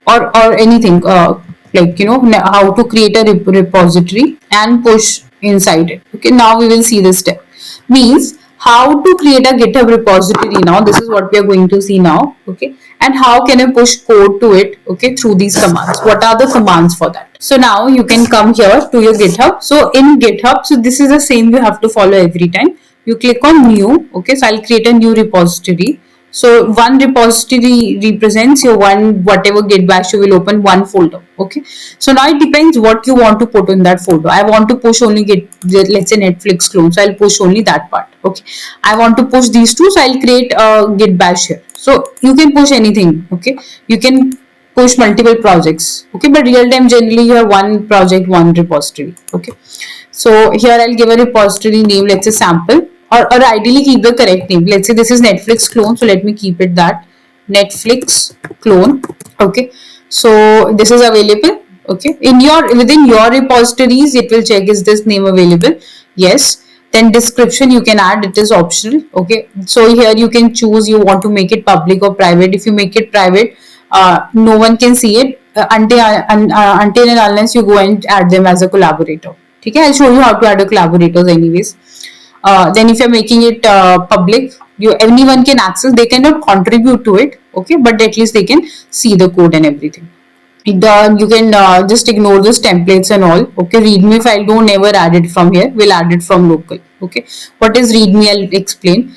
or anything like, you know, how to create a repository and push inside it. Okay, now we will see this step. Means how to create a GitHub repository. Now this is what we are going to see now. Okay, and how can I push code to it? Okay, through these commands. What are the commands for that? So now you can come here to your GitHub. So in GitHub, so this is the same you have to follow every time. You click on new. Okay, so I'll create a new repository. So one repository represents your one, whatever Git bash you will open, one folder. Okay, so now it depends what you want to put in that folder. I want to push only Git, let's say Netflix clone, so I'll push only that part. Okay, I want to push these two, so I'll create a Git bash here. So you can push anything. Okay, you can push multiple projects. Okay, but real time generally you have one project, one repository. Okay, so here I'll give a repository name, let's say sample, or ideally keep the correct name. Let's say this is Netflix clone, so let me keep it that Netflix clone. Okay, so this is available. Okay, in your within your repositories it will check is this name available. Yes, then description you can add, it is optional. Okay, so here you can choose you want to make it public or private. If you make it private, no one can see it until and unless you go and add them as a collaborator. Okay, I'll show you how to add a collaborators anyways. Then if you're making it public, anyone can access, they cannot contribute to it. Okay, but at least they can see the code and everything. You can just ignore those templates and all. Okay, readme file don't ever add it from here, we'll add it from local. Okay, what is readme, I'll explain.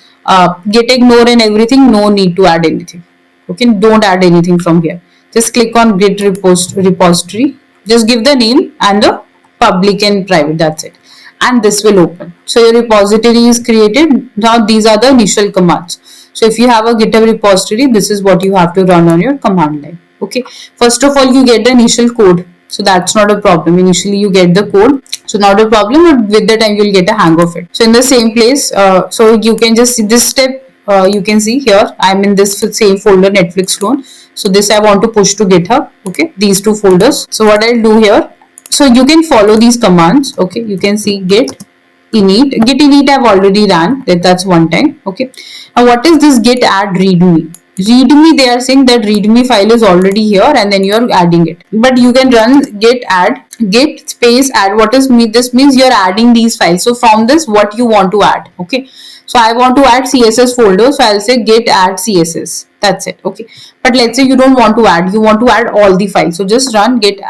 Git ignore and everything, no need to add anything. Okay, don't add anything from here. Just click on Git repository, just give the name and the public and private, that's it, and this will open. So your repository is created. Now these are the initial commands. So if you have a GitHub repository, this is what you have to run on your command line. Okay, first of all you get the initial code, so that's not a problem. Initially you get the code, so not a problem, but with the time you'll get a hang of it. So in the same place, so you can just see this step. You can see here I'm in this same folder, Netflix clone. So this I want to push to GitHub. Okay, these two folders. So what I'll do here, so you can follow these commands. Okay, you can see git init I've already ran, that's one time. Okay, now what is this git add readme? readme, they are saying that readme file is already here and then you're adding it. But you can run git add, git space add. What is me? This means you're adding these files. So from this, what you want to add? Okay. So I want to add CSS folder. So I'll say git add CSS. That's it. Okay. But let's say you don't want to add. You want to add all the files. So just run git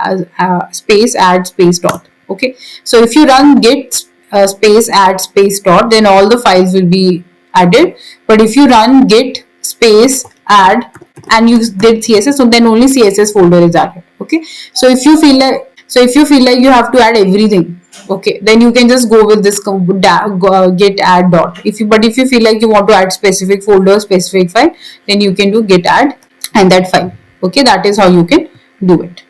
space add space dot. Okay. So if you run git space add space dot, then all the files will be added. But if you run git space add and you did CSS, so then only CSS folder is added. Okay. So if you feel like you have to add everything, okay, then you can just go with this git add dot. If you feel like you want to add specific folder, specific file, then you can do git add and that file. Okay, that is how you can do it.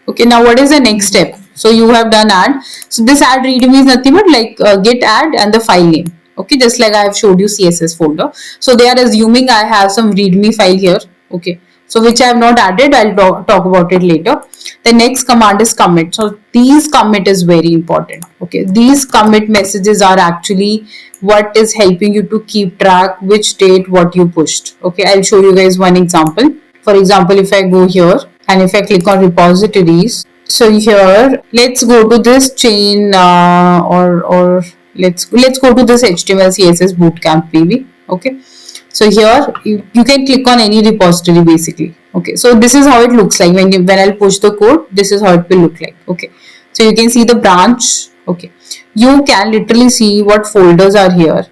Okay, now what is the next step? So you have done add. So this add readme is nothing but like git add and the file name. Okay, just like I have showed you CSS folder. So they are assuming I have some readme file here. Okay, so which I have not added. I'll talk about it later. The next command is commit. So these commit is very important. Okay, these commit messages are actually what is helping you to keep track which date what you pushed. Okay, I'll show you guys one example. For example, if I go here and if I click on repositories, so here let's go to this chain or let's go to this HTML CSS bootcamp PV. Okay, so here you can click on any repository basically. Okay, so this is how it looks like when I'll push the code. This is how it will look like. Okay, so you can see the branch. Okay, you can literally see what folders are here,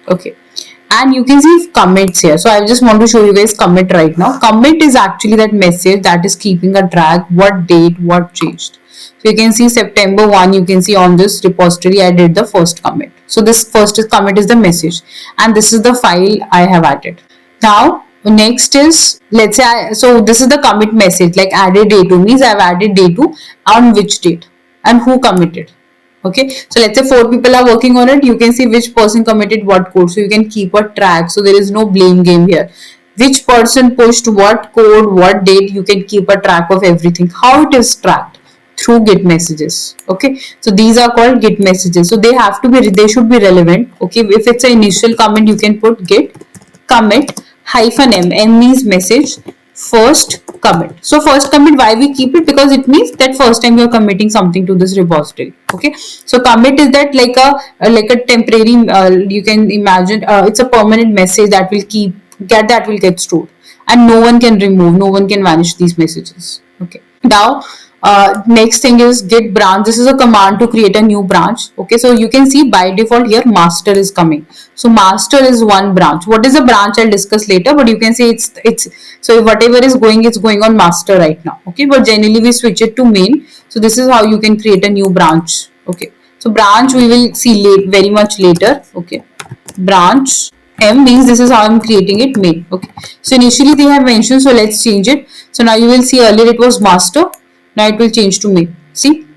okay, and you can see commits here. So I just want to show you guys commit right now. Commit is actually that message that is keeping a track what date what changed. So you can see September 1, you can see on this repository I did the first commit. So this first commit is the message and this is the file I have added. Now next is, let's say so this is the commit message, like added day 2 means I've added day 2 on which date and who committed. Okay, so let's say 4 people are working on it. You can see which person committed what code, so you can keep a track. So there is no blame game here. Which person pushed what code, what date, you can keep a track of everything. How it is tracked? Through git messages. Okay, so these are called git messages. So they should be relevant. Okay, if it's an initial comment, you can put git commit -m. M means message, first commit. So first commit, why we keep it? Because it means that first time you're committing something to this repository. Okay, so commit is that like a temporary, you can imagine, it's a permanent message that will get stored and no one can remove, no one can vanish these messages. Okay, now next thing is git branch. This is a command to create a new branch. Okay, so you can see by default here master is coming. So master is one branch. What is a branch I'll discuss later, but you can see it's so whatever is going, it's going on master right now. Okay, but generally we switch it to main. So this is how you can create a new branch. Okay, so branch we will see very much later. Okay, branch M means this is how I'm creating it main. Okay, so initially they have mentioned, so let's change it. So now you will see earlier it was master, now it will change to main. See,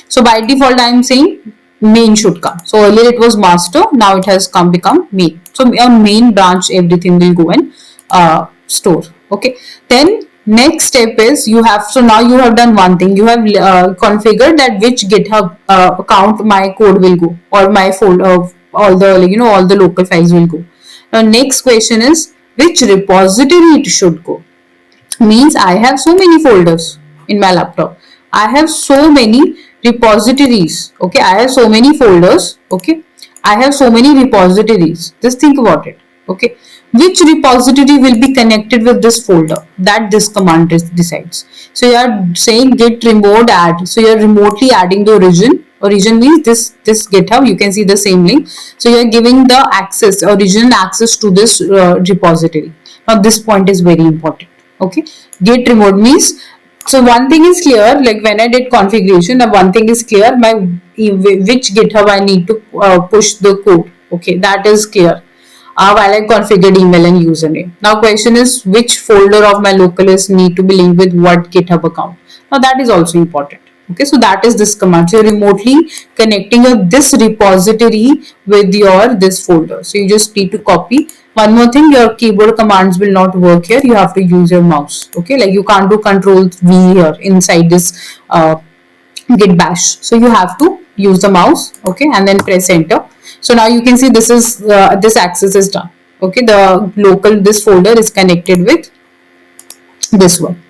so by default I am saying main should come. So earlier it was master, now it has become main. So on main branch everything will go and store. Okay, then next step is so now you have done one thing. You have configured that which GitHub account my code will go, or my folder, all the local files will go. Now next question is which repository it should go. Means I have so many folders in my laptop. I have so many repositories. Okay, I have so many folders. Okay, I have so many repositories. Just think about it. Okay, which repository will be connected with this folder? That this command decides. So you are saying git remote add. So you are remotely adding the origin. Origin means this GitHub. You can see the same link. So you are giving the origin access to this repository. Now this point is very important. Okay, git remote means, so one thing is clear, like when I did configuration, one thing is clear, which GitHub I need to push the code. Okay, that is clear. While I configured email and username. Now question is which folder of my localhost need to be linked with what GitHub account. Now that is also important. Okay, so that is this command. So you're remotely connecting this repository with this folder. So you just need to copy. One more thing, your keyboard commands will not work here. You have to use your mouse. Okay, like you can't do Control V here inside this git bash. So you have to use the mouse. Okay, and then press enter. So now you can see this access is done. Okay, the local, this folder is connected with this one.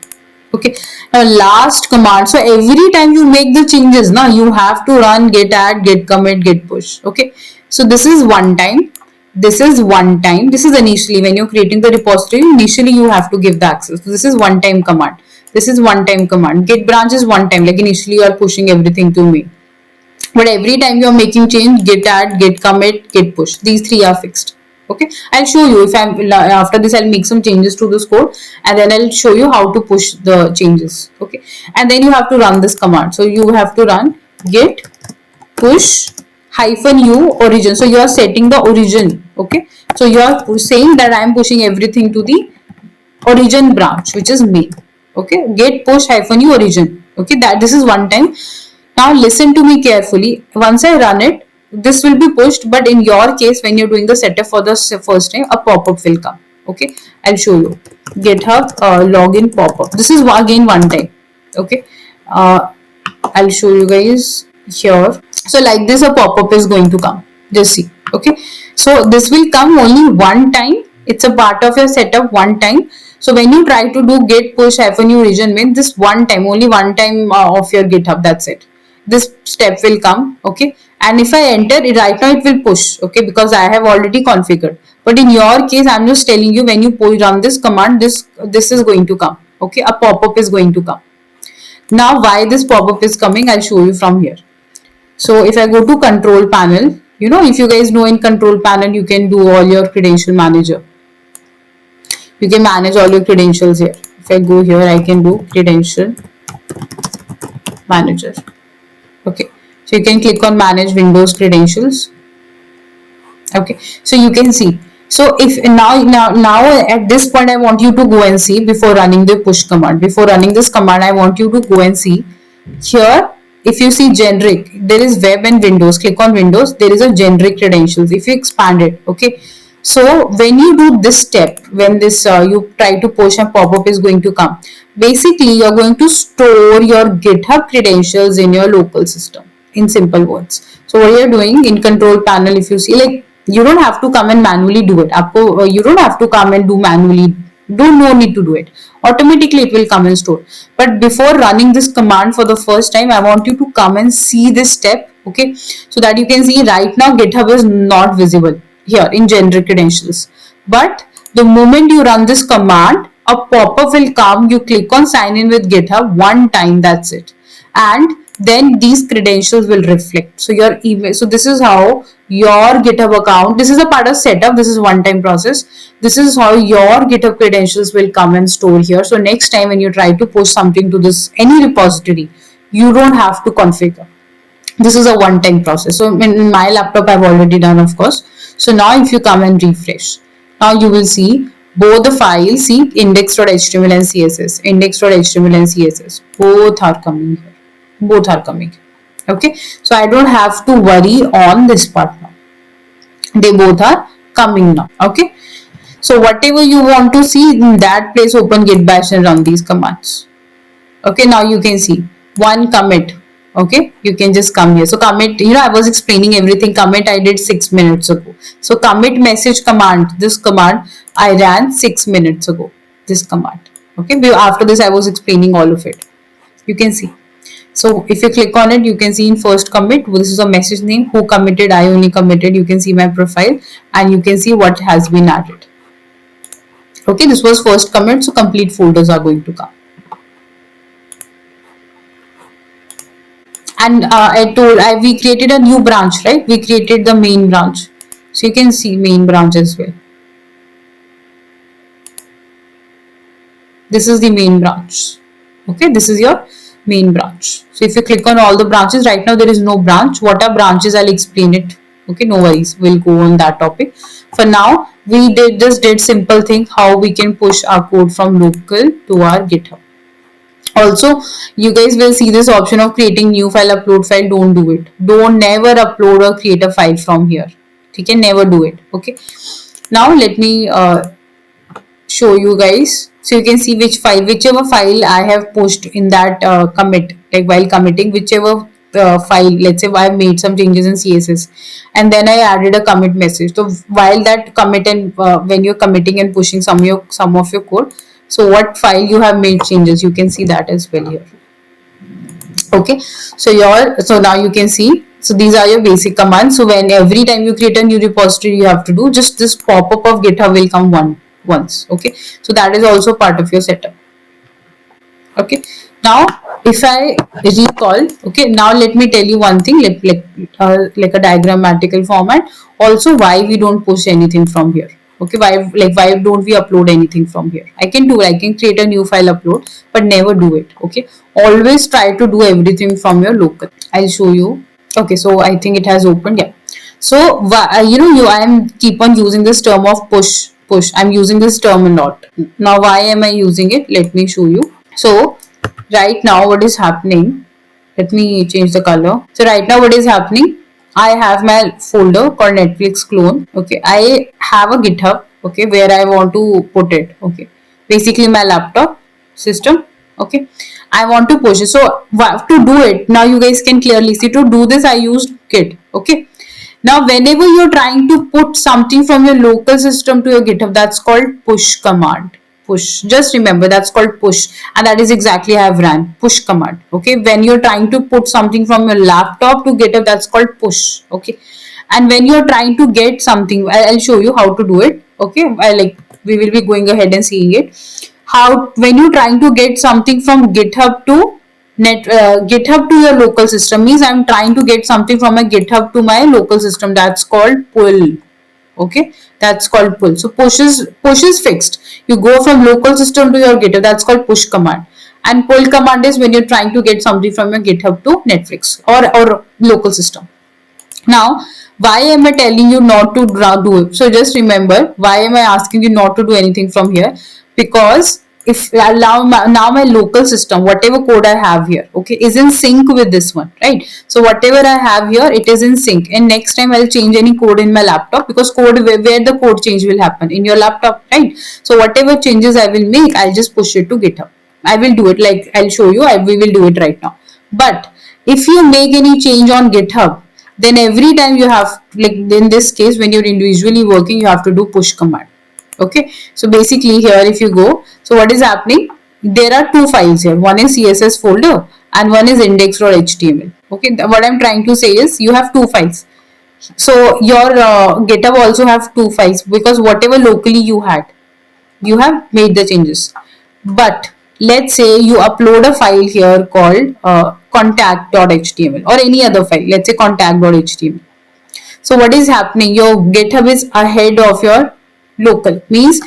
Okay, now last command. So every time you make the changes, now you have to run git add, git commit, git push. Okay, so this is one time. This is one time. This is initially when you're creating the repository. Initially, you have to give the access. So this is one time command. This is one time command. Git branch is one time. Like initially, you are pushing everything to me. But every time you are making change, git add, git commit, git push, these three are fixed. Okay, I'll show you. If I'm after this, I'll make some changes to this code, and then I'll show you how to push the changes. Okay, and then you have to run this command. So you have to run git push -u origin. So you are setting the origin. Okay, so you are saying that I am pushing everything to the origin branch, which is main. Okay, git push -u origin. Okay, that this is one time. Now listen to me carefully. Once I run it, this will be pushed, but in your case, when you're doing the setup for the first time, a pop-up will come. Okay, I'll show you. GitHub login pop-up. This is again one time. Okay, uh, I'll show you guys here. So like this, a pop-up is going to come. Just see. Okay, so this will come only one time. It's a part of your setup one time. So when you try to do git push -u origin main, this one time, only one time of your GitHub, that's it. This step will come. Okay, and if I enter it right now, it will push. Okay, because I have already configured. But in your case, I'm just telling you, when you run this command, this is going to come. Okay, a pop-up is going to come. Now why this pop-up is coming, I'll show you from here. So if I go to control panel, you know, if you guys know, in control panel you can do all your credential manager. You can manage all your credentials here. If I go here, I can do credential manager. Okay, so you can click on manage Windows credentials. Okay, so you can see. So if now at this point, I want you to go and see before running the push command. Before running this command, I want you to go and see here. If you see generic, there is web and Windows. Click on Windows. There is a generic credentials. If you expand it, okay. So when you do this step, when this you try to push, a pop-up is going to come. Basically, you're going to store your GitHub credentials in your local system. In simple words. So what you're doing in control panel, if you see, like, you don't have to come and manually do it. You don't have to come and do manually. No need to do it. Automatically it will come and store. But before running this command for the first time, I want you to come and see this step. Okay, so that you can see right now GitHub is not visible here in generic credentials. But the moment you run this command, a pop-up will come. You click on sign in with GitHub one time. That's it. And then these credentials will reflect. So your email. So this is how your GitHub account. This is a part of setup. This is one-time process. This is how your GitHub credentials will come and store here. So next time when you try to push something to this any repository, you don't have to configure. This is a one-time process. So in my laptop, I've already done, of course. So now if you come and refresh, now you will see both the files, see index.html and CSS, index.html and CSS, both are coming here. Both are coming. Okay, so I don't have to worry on this part now. They both are coming now. Okay, so whatever you want to see in that place, open git bash and run these commands. Okay, now you can see one commit. Okay, you can just come here. So commit, you know, I was explaining everything. Commit I did 6 minutes ago. So commit message command, this command I ran 6 minutes ago. This command. Okay, after this I was explaining all of it. You can see. So if you click on it, you can see in first commit, this is a message name, who committed, I only committed. You can see my profile and you can see what has been added. Okay, this was first commit, so complete folders are going to come. And we created a new branch, right? We created the main branch. So you can see main branch as well. This is the main branch. Okay, this is your main branch. So if you click on all the branches, right now there is no branch. What are branches? I'll explain it. Okay, no worries. We'll go on that topic. For now, we just did simple thing, how we can push our code from local to our GitHub. Also, you guys will see this option of creating new file, upload file. Don't do it. Don't never upload or create a file from here. You can never do it. Okay. Now let me show you guys. So you can see whichever file I have pushed in that commit, like while committing, whichever file, let's say I've made some changes in CSS, and then I added a commit message. So while that commit and when you're committing and pushing some of your code, so what file you have made changes, you can see that as well here. Okay, so now you can see, so these are your basic commands. So when every time you create a new repository, you have to do just this pop-up of GitHub will come once. Okay, so that is also part of your setup. Okay, now if I recall, okay, now let me tell you one thing, like a diagrammatical format, also why we don't push anything from here. Okay, why don't we upload anything from here? I can create a new file, upload, but never do it. Okay, always try to do everything from your local. I'll show you. Okay, so I think it has opened. Yeah, so I am keep on using this term of push. I'm using this term a lot. Now why am I using it? Let me show you. So right now what is happening, let me change the color. So right now what is happening, I have my folder called Netflix clone. Okay, I have a GitHub, okay, where I want to put it. Okay, basically my laptop system. Okay, I want to push it. So to do it, now you guys can clearly see, to do this I used Git. Okay, now whenever you're trying to put something from your local system to your GitHub, that's called push command. Push, just remember that's called push, and that is exactly I have ran push command. Okay, when you're trying to put something from your laptop to GitHub, that's called push. Okay, and when you're trying to get something, I'll show you how to do it. Okay, we will be going ahead and seeing it, how when you're trying to get something from GitHub to GitHub to your local system, means I'm trying to get something from my GitHub to my local system, that's called pull. Okay, that's called pull. So push is fixed, you go from local system to your GitHub, that's called push command. And pull command is when you're trying to get something from your GitHub to Netflix or local system. Now why am I telling you not to do it? So just remember, why am I asking you not to do anything from here? Because if now my local system, whatever code I have here, okay, is in sync with this one, right? So whatever I have here, it is in sync, and next time I'll change any code in my laptop, because code where the code change will happen in your laptop, right? So whatever changes I will make, I'll just push it to GitHub. I will do it, like I'll show you, we will do it right now. But if you make any change on GitHub, then every time you have, like in this case, when you're individually working, you have to do push command. Okay, so basically here if you go, so what is happening, there are two files here, one is CSS folder and one is index.html. okay, what I'm trying to say is you have two files. So your GitHub also have two files, because whatever locally you had, you have made the changes. But let's say you upload a file here called contact.html or any other file, let's say contact.html. So what is happening, your GitHub is ahead of your local, means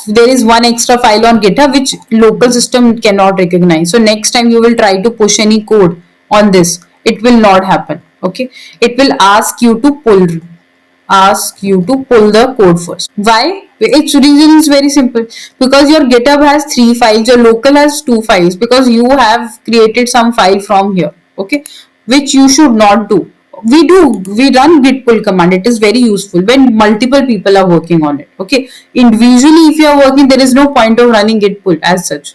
there is one extra file on GitHub which local system cannot recognize. So next time you will try to push any code on this, it will not happen. Okay, it will ask you to pull the code first. Why? Its reason is very simple, because your GitHub has three files, your local has two files, because you have created some file from here, okay, which you should not do. We run git pull command, it is very useful when multiple people are working on it. Okay, individually if you are working, there is no point of running git pull as such.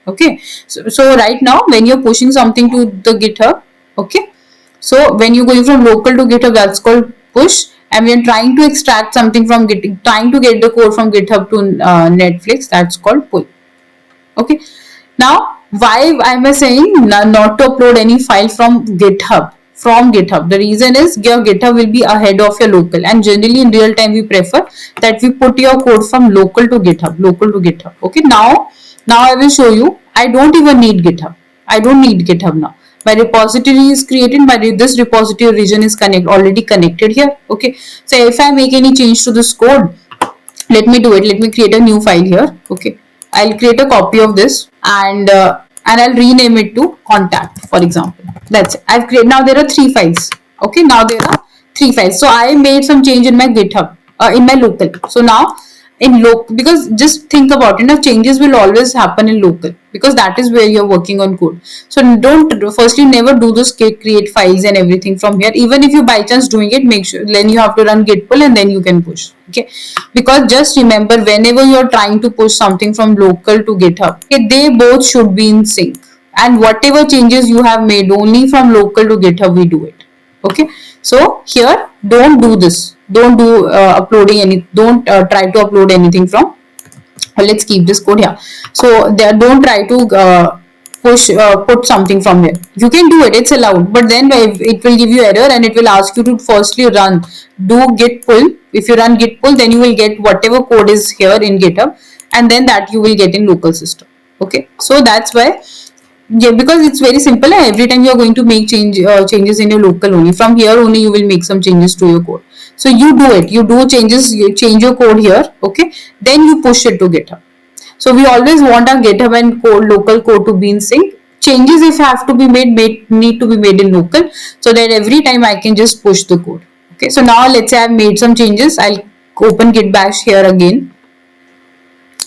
Okay, so right now when you're pushing something to the GitHub, okay, so when you're going from local to GitHub, that's called push. And when trying to extract something from trying to get the code from GitHub to Netflix, that's called pull. Okay, now why am I saying not to upload any file from GitHub? The reason is your GitHub will be ahead of your local, and generally in real time we prefer that we put your code from local to GitHub. Okay, now I will show you, I don't even need GitHub. I don't need GitHub now. My repository is created, this repository region is already connected here. Okay, so if I make any change to this code, let me do it. Let me create a new file here. Okay, I'll create a copy of this, and I'll rename it to contact, for example. That's it. I've created, now there are three files. Okay, now there are three files. So I made some change in my GitHub, in my local. So now in local, because just think about it, now changes will always happen in local, because that is where you're working on code. So don't, firstly never do this create files and everything from here. Even if you by chance doing it, make sure then you have to run git pull and then you can push. Okay, because just remember, whenever you're trying to push something from local to GitHub, okay, they both should be in sync. and whatever changes you have made only from local to GitHub we do it. Okay, so here don't do this, don't do uploading any, don't try to upload anything from, let's keep this code here. So there, don't try to put something from here. You can do it, it's allowed, but then it will give you error and it will ask you to firstly run, do git pull. If you run git pull, then you will get whatever code is here in GitHub, and then that you will get in local system. Okay, so that's why, yeah, because it's very simple, and every time you are going to make changes in your local only, from here only you will make some changes to your code. So you do it, you do changes, you change your code here. Okay, then you push it to GitHub. So we always want our GitHub and code, local code to be in sync. Changes if have to be made need to be made in local, so that every time I can just push the code. Okay, so now let's say I've made some changes. I'll open git bash here again.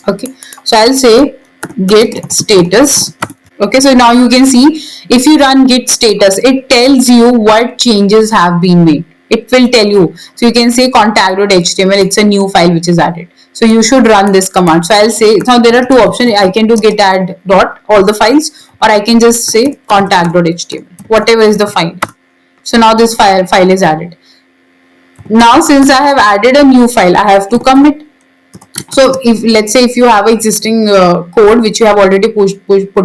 Okay, so I'll say git status. Okay, so now you can see, if you run git status, it tells you what changes have been made. It will tell you. So you can say contact.html, it's a new file which is added. So you should run this command. So I'll say, now there are two options. I can do git add dot all the files, or I can just say contact.html, whatever is the file. So now this file is added. Now since I have added a new file, I have to commit. So if, let's say if you have existing code which you have already put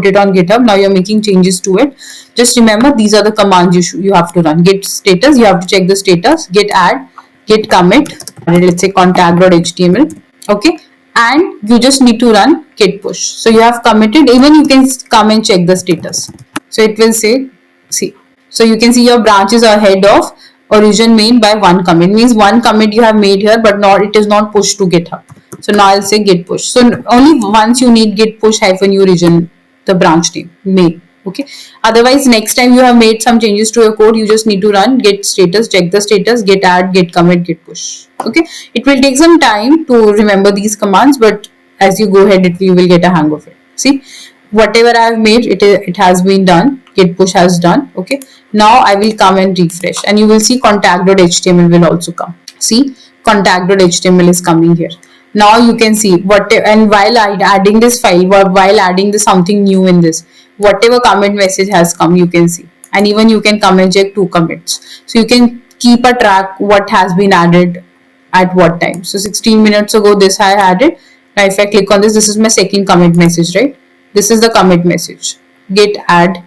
it on GitHub, now you're making changes to it, just remember these are the commands you have to run. Git status, you have to check the status, git add, git commit, and let's say contact.html. Okay, and you just need to run git push. So you have committed, even you can come and check the status. So it will say, see, so you can see your branches are ahead of origin main by one commit, means one commit you have made here, but not, it is not pushed to GitHub. So now I'll say git push. So only once you need git push hyphen u region, the branch name main. Okay, otherwise next time you have made some changes to your code, you just need to run git status, check the status, git add, git commit, git push. Okay, it will take some time to remember these commands, but as you go ahead, you will get a hang of it. See, whatever I have made, it has been done, git push has done. Okay, now I will come and refresh, and you will see contact.html will also come. See, contact.html is coming here. Now you can see what, and while adding this file, while adding this something new in this, whatever commit message has come, you can see, and even you can come and check two commits. So you can keep a track what has been added at what time. So 16 minutes ago this I added. Now if I click on this is my second commit message, right? This is the commit message, git add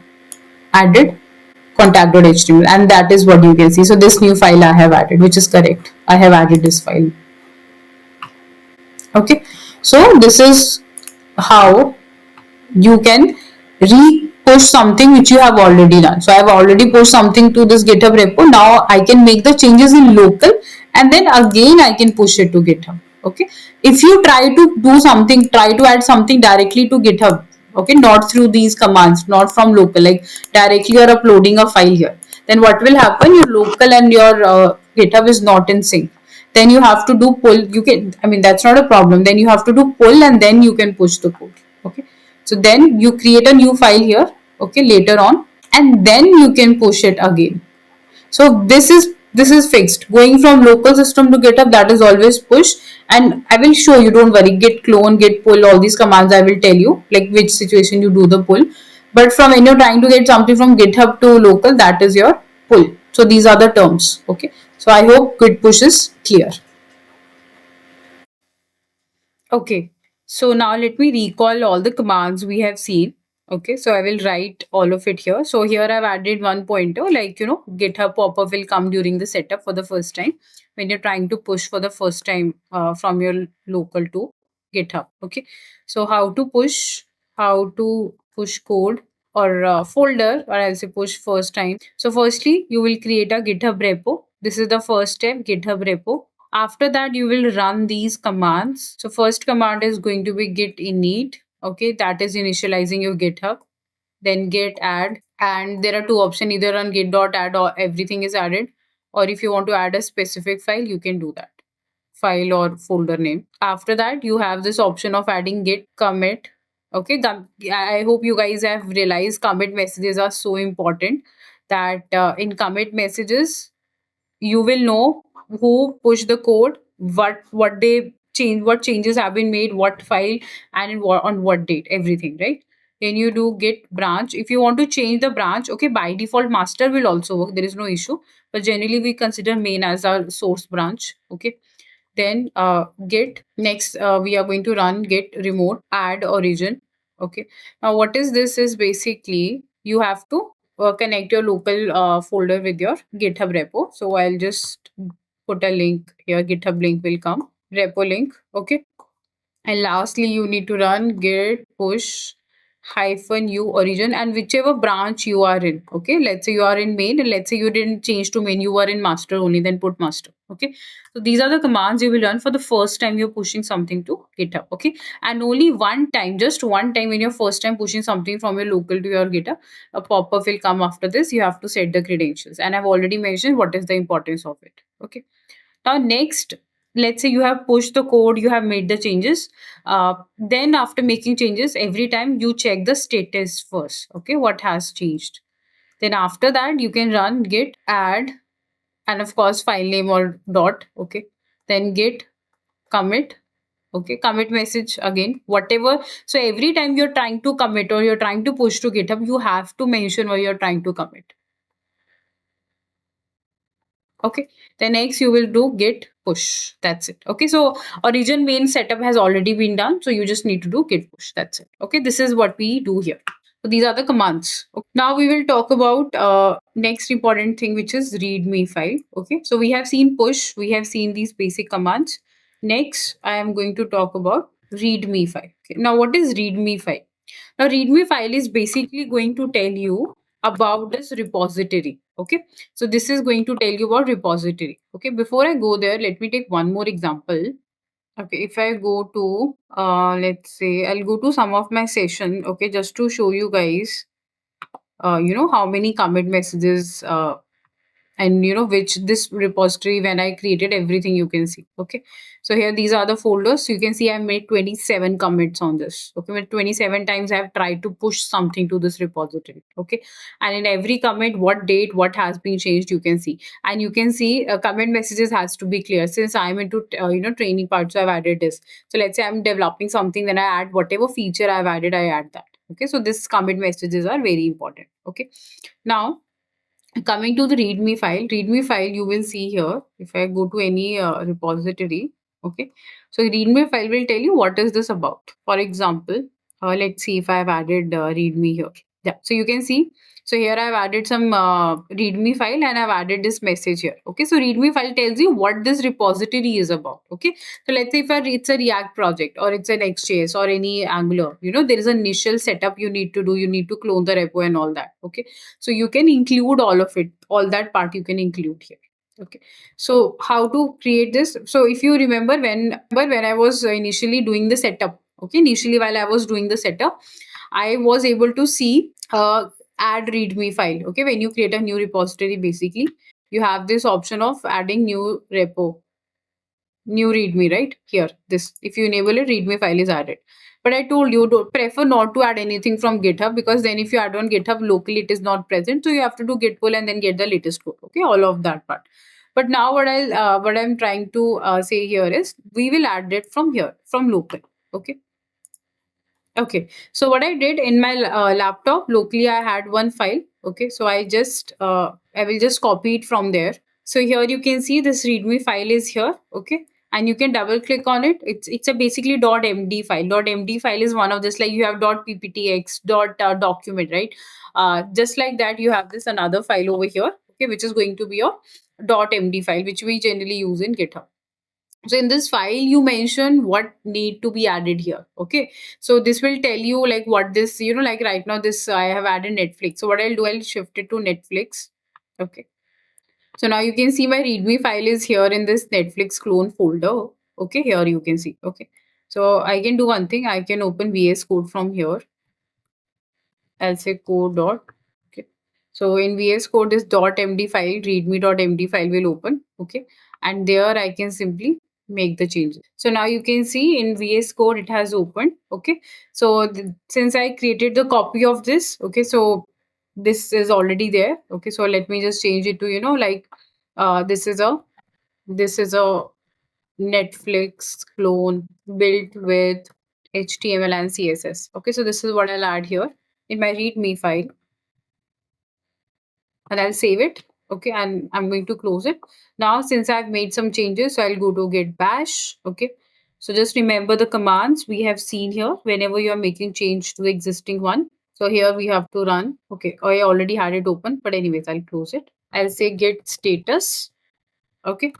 added contact.html, and that is what you can see. So this new file I have added, which is correct, I have added this file. Okay, so this is how you can re-push something which you have already done. So I have already pushed something to this GitHub repo. Now I can make the changes in local, and then again I can push it to GitHub. Okay, if you try to do something, try to add something directly to GitHub, okay, not through these commands, not from local, like directly you're uploading a file here, then what will happen, your local and your GitHub is not in sync. Then you have to do pull. You can, I mean, that's not a problem. Then you have to do pull, and then you can push the code. Okay, so then you create a new file here, okay, later on, and then you can push it again. So this is fixed. Going from local system to GitHub, that is always push. And I will show you, don't worry, git clone, git pull, all these commands I will tell you, like which situation you do the pull. But from when you're trying to get something from GitHub to local, that is your pull. So these are the terms. Okay. So I hope git push is clear. Okay, so now let me recall all the commands we have seen. Okay, so I will write all of it here. So here I've added one pointer, like, GitHub pop-up will come during the setup for the first time when you're trying to push for the first time from your local to GitHub. Okay, so how to push code or folder, or I'll say push first time. So firstly, you will create a GitHub repo. This is the first step, GitHub repo. After that, you will run these commands. So first command is going to be git init. Okay, that is initializing your GitHub. Then git add, and there are two options, either on git.add or everything is added, or if you want to add a specific file, you can do that, file or folder name. After that, you have this option of adding git commit. Okay, I hope you guys have realized commit messages are so important, that in commit messages you will know who pushed the code, what they change, what changes have been made, what file, and on what date, everything, right? Then you do git branch. If you want to change the branch, okay, by default master will also work. There is no issue. But generally we consider main as our source branch. Okay. Then git next, we are going to run git remote add origin. Okay. Now what is this is basically you have to connect your local folder with your GitHub repo. So I'll just put a link here. GitHub link will come. Repo link. Okay. And lastly, you need to run git push hyphen u origin and whichever branch you are in. Okay, let's say you are in main and let's say you didn't change to main, you were in master only, then put master. Okay, so these are the commands you will run for the first time you're pushing something to GitHub. Okay, and only one time, just one time when you're first time pushing something from your local to your GitHub, a pop up will come after this. You have to set the credentials, and I've already mentioned what is the importance of it. Okay, now, next, let's say you have pushed the code, you have made the changes. Then, after making changes, every time you check the status first. Okay, what has changed? Then, after that, you can run git add and, of course, file name or dot. Okay, then git commit. Okay, commit message again, whatever. So, every time you're trying to commit or you're trying to push to GitHub, you have to mention where you're trying to commit. Okay, then next you will do git push. That's it. Okay, so origin main setup has already been done, so you just need to do git push. That's it. Okay, this is what we do here. So these are the commands. Okay. Now we will talk about next important thing, which is readme file. Okay, so we have seen push, we have seen these basic commands. Next, I am going to talk about readme file. Okay. Now, what is readme file? Now, readme file is basically going to tell you about this repository. Okay, so this is going to tell you about repository. Okay, before I go there, let me take one more example. Okay, if I go to, let's say, I'll go to some of my session. Okay, just to show you guys, how many commit messages and which this repository when I created everything you can see. Okay, so here these are the folders. So you can see I made 27 commits on this. Okay, with 27 times I have tried to push something to this repository. Okay, and in every commit what date what has been changed you can see, and you can see commit messages has to be clear. Since I'm into training part, so I've added this. So let's say I'm developing something, then I add whatever feature I've added, I add that. Okay, so this commit messages are very important. Okay, now coming to the readme file you will see here. If I go to any repository, okay, so readme file will tell you what is this about. For example, let's see if I have added readme here. Yeah, so you can see, so here I've added some readme file and I've added this message here. Okay, so readme file tells you what this repository is about. Okay, so let's say if it's a React project or it's an XJS or any Angular, there is an initial setup you need to do. You need to clone the repo and all that. Okay, so you can include all of it, all that part you can include here. Okay, so how to create this? So if you remember when I was initially doing the setup, okay, initially while I was doing the setup, I was able to see add readme file. Okay, when you create a new repository, basically you have this option of adding new repo, new readme, right here. This, if you enable it, readme file is added. But I told you, don't prefer not to add anything from GitHub, because then if you add on GitHub locally, it is not present. So you have to do git pull and then get the latest code. Okay, all of that part. But now what I'm trying to say here is we will add it from here, from local. Okay. Okay, so what I did in my laptop locally, I had one file. Okay, so I will just copy it from there. So here you can see this README file is here. Okay, and you can double click on it. It's a basically .md file. .md file is one of this, like you have .pptx, document, right? Just like that, you have this another file over here. Okay, which is going to be your .md file, which we generally use in GitHub. So in this file you mention what need to be added here. Okay, so this will tell you like what this, like right now this I have added Netflix. So what I'll do, I'll shift it to Netflix. Okay, so now you can see my readme file is here in this Netflix clone folder. Okay, here you can see. Okay, so I can do one thing, I can open VS Code from here. I'll say code dot. Okay. So in VS Code, this .md file, readme.md file will open. Okay. And there I can simply make the changes. So now you can see in VS Code, it has opened. Okay. So since I created the copy of this, okay, so this is already there. Okay. So let me just change it to, like this is a Netflix clone built with HTML and CSS. Okay, so this is what I'll add here in my README file, and I'll save it. Okay, and I'm going to close it. Now, since I've made some changes, so I'll go to git bash. Okay, so just remember the commands we have seen here whenever you are making change to the existing one. So here we have to run. Okay, I already had it open, but anyways, I'll close it. I'll say git status. Okay,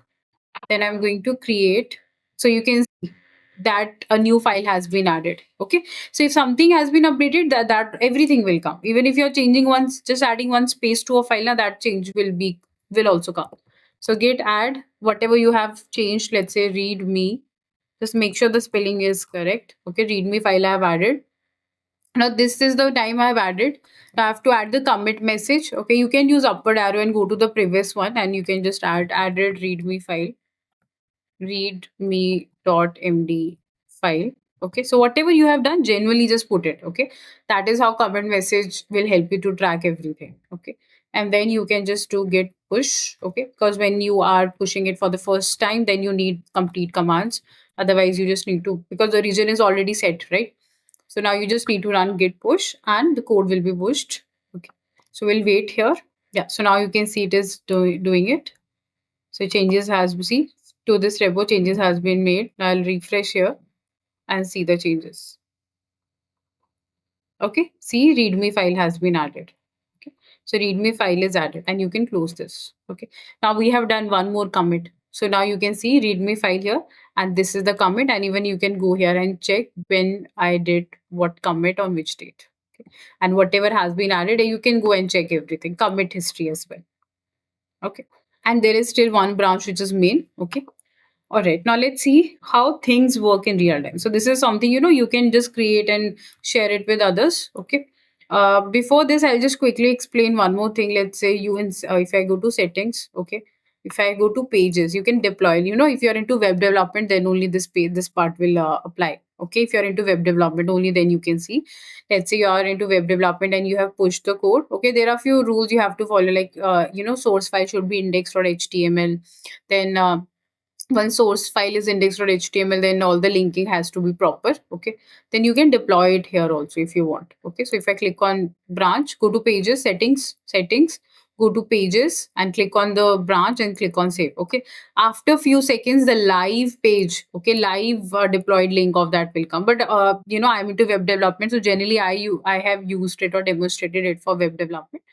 then I'm going to create. So you can see that a new file has been added. Okay, so if something has been updated, that everything will come. Even if you're changing once, just adding one space to a file, now that change will also come. So git add whatever you have changed. Let's say read me. Just make sure the spelling is correct. Okay, read me file I have added. Now this is the time I've added. Now I have to add the commit message. Okay, you can use upward arrow and go to the previous one, and you can just added readme file, readme.md file. Okay, so whatever you have done, genuinely just put it. Okay, that is how commit message will help you to track everything. Okay, and then you can just do git push. Okay, because when you are pushing it for the first time, then you need complete commands. Otherwise, you just need to, because the region is already set, right? So now you just need to run git push and the code will be pushed. Okay. So we'll wait here. Yeah. So now you can see it is doing it. So changes has, see, to this repo changes has been made. Now I'll refresh here and see the changes. Okay. See, readme file has been added. Okay. So readme file is added and you can close this. Okay. Now we have done one more commit. So now you can see readme file here and this is the commit, and even you can go here and check when I did what commit on which date. Okay. And whatever has been added, you can go and check everything, commit history as well. Okay. And there is still one branch which is main. Okay. All right, now let's see how things work in real time. So this is something, you can just create and share it with others. Okay. Before this, I'll just quickly explain one more thing. Let's say if I go to settings, okay. If I go to pages, you can deploy. If you're into web development, then only this part will apply. Okay. If you're into web development, only then you can see. Let's say you are into web development and you have pushed the code. Okay. There are few rules you have to follow, like source file should be indexed.html. Then once source file is index.html, then all the linking has to be proper. Okay, then you can deploy it here also if you want. Okay, so if I click on branch, go to pages, settings, go to pages and click on the branch and click on save. Okay, after few seconds the live page, okay, live deployed link of that will come. But I'm into web development, so generally I have used it or demonstrated it for web development.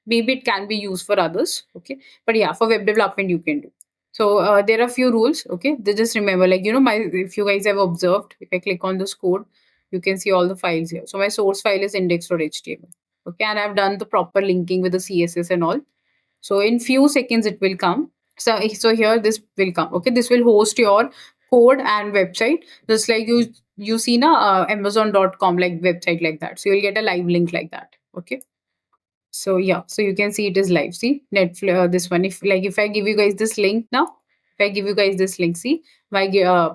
Maybe it can be used for others. Okay, but yeah, for web development you can do. So there are few rules. Okay, they just remember, like, my, if you guys have observed, if I click on this code, you can see all the files here. So my source file is index.html. Okay, and I've done the proper linking with the CSS and all. So in few seconds it will come. So here this will come. Okay, this will host your code and website, just like you see na Amazon.com like website like that. So you'll get a live link like that. Okay. So yeah, so you can see it is live. See Netflix, this one. If I give you guys this link now, if I give you guys this link, see my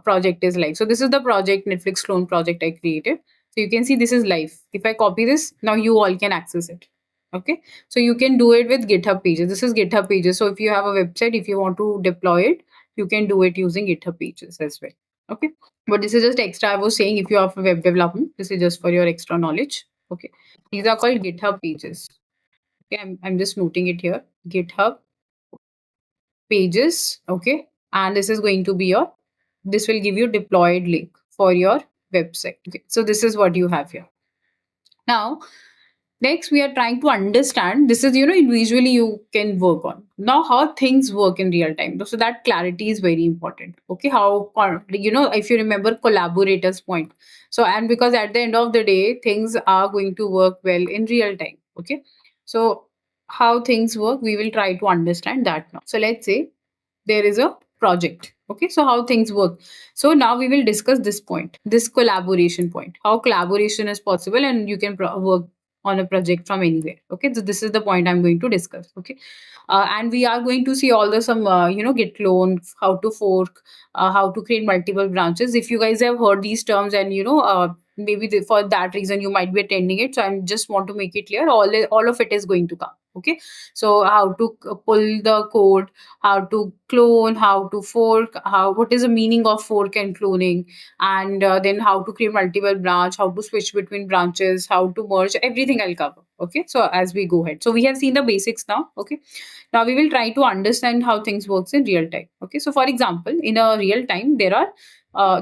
project is live. So this is the project, Netflix clone project I created. So you can see this is live. If I copy this, now you all can access it. Okay, so you can do it with GitHub pages. This is GitHub pages. So if you have a website, if you want to deploy it, you can do it using GitHub pages as well. Okay, but this is just extra. I was saying, if you have a web development, this is just for your extra knowledge. Okay, these are called GitHub pages. Okay, I'm just noting it here. GitHub pages. Okay. And this is going to be this will give you deployed link for your website. Okay. So this is what you have here. Now, next we are trying to understand, this is, individually you can work on. Now, how things work in real time. So that clarity is very important. Okay. How, if you remember collaborators point. So, and because at the end of the day, things are going to work well in real time. Okay. So how things work, we will try to understand that now. So let's say there is a project. Okay, so how things work. So now we will discuss this point, this collaboration point, how collaboration is possible and you can work on a project from anywhere. Okay, so this is the point I'm going to discuss. Okay, and we are going to see all the some git clone, how to fork, how to create multiple branches. If you guys have heard these terms and maybe for that reason you might be attending it, so I just want to make it clear, all of it is going to come. Okay, so how to pull the code, how to clone, how to fork, how what is the meaning of fork and cloning, and then how to create multiple branch, how to switch between branches, how to merge, everything I'll cover. Okay, so as we go ahead, so we have seen the basics now. Okay, now we will try to understand how things works in real time. Okay, so for example, in a real time, there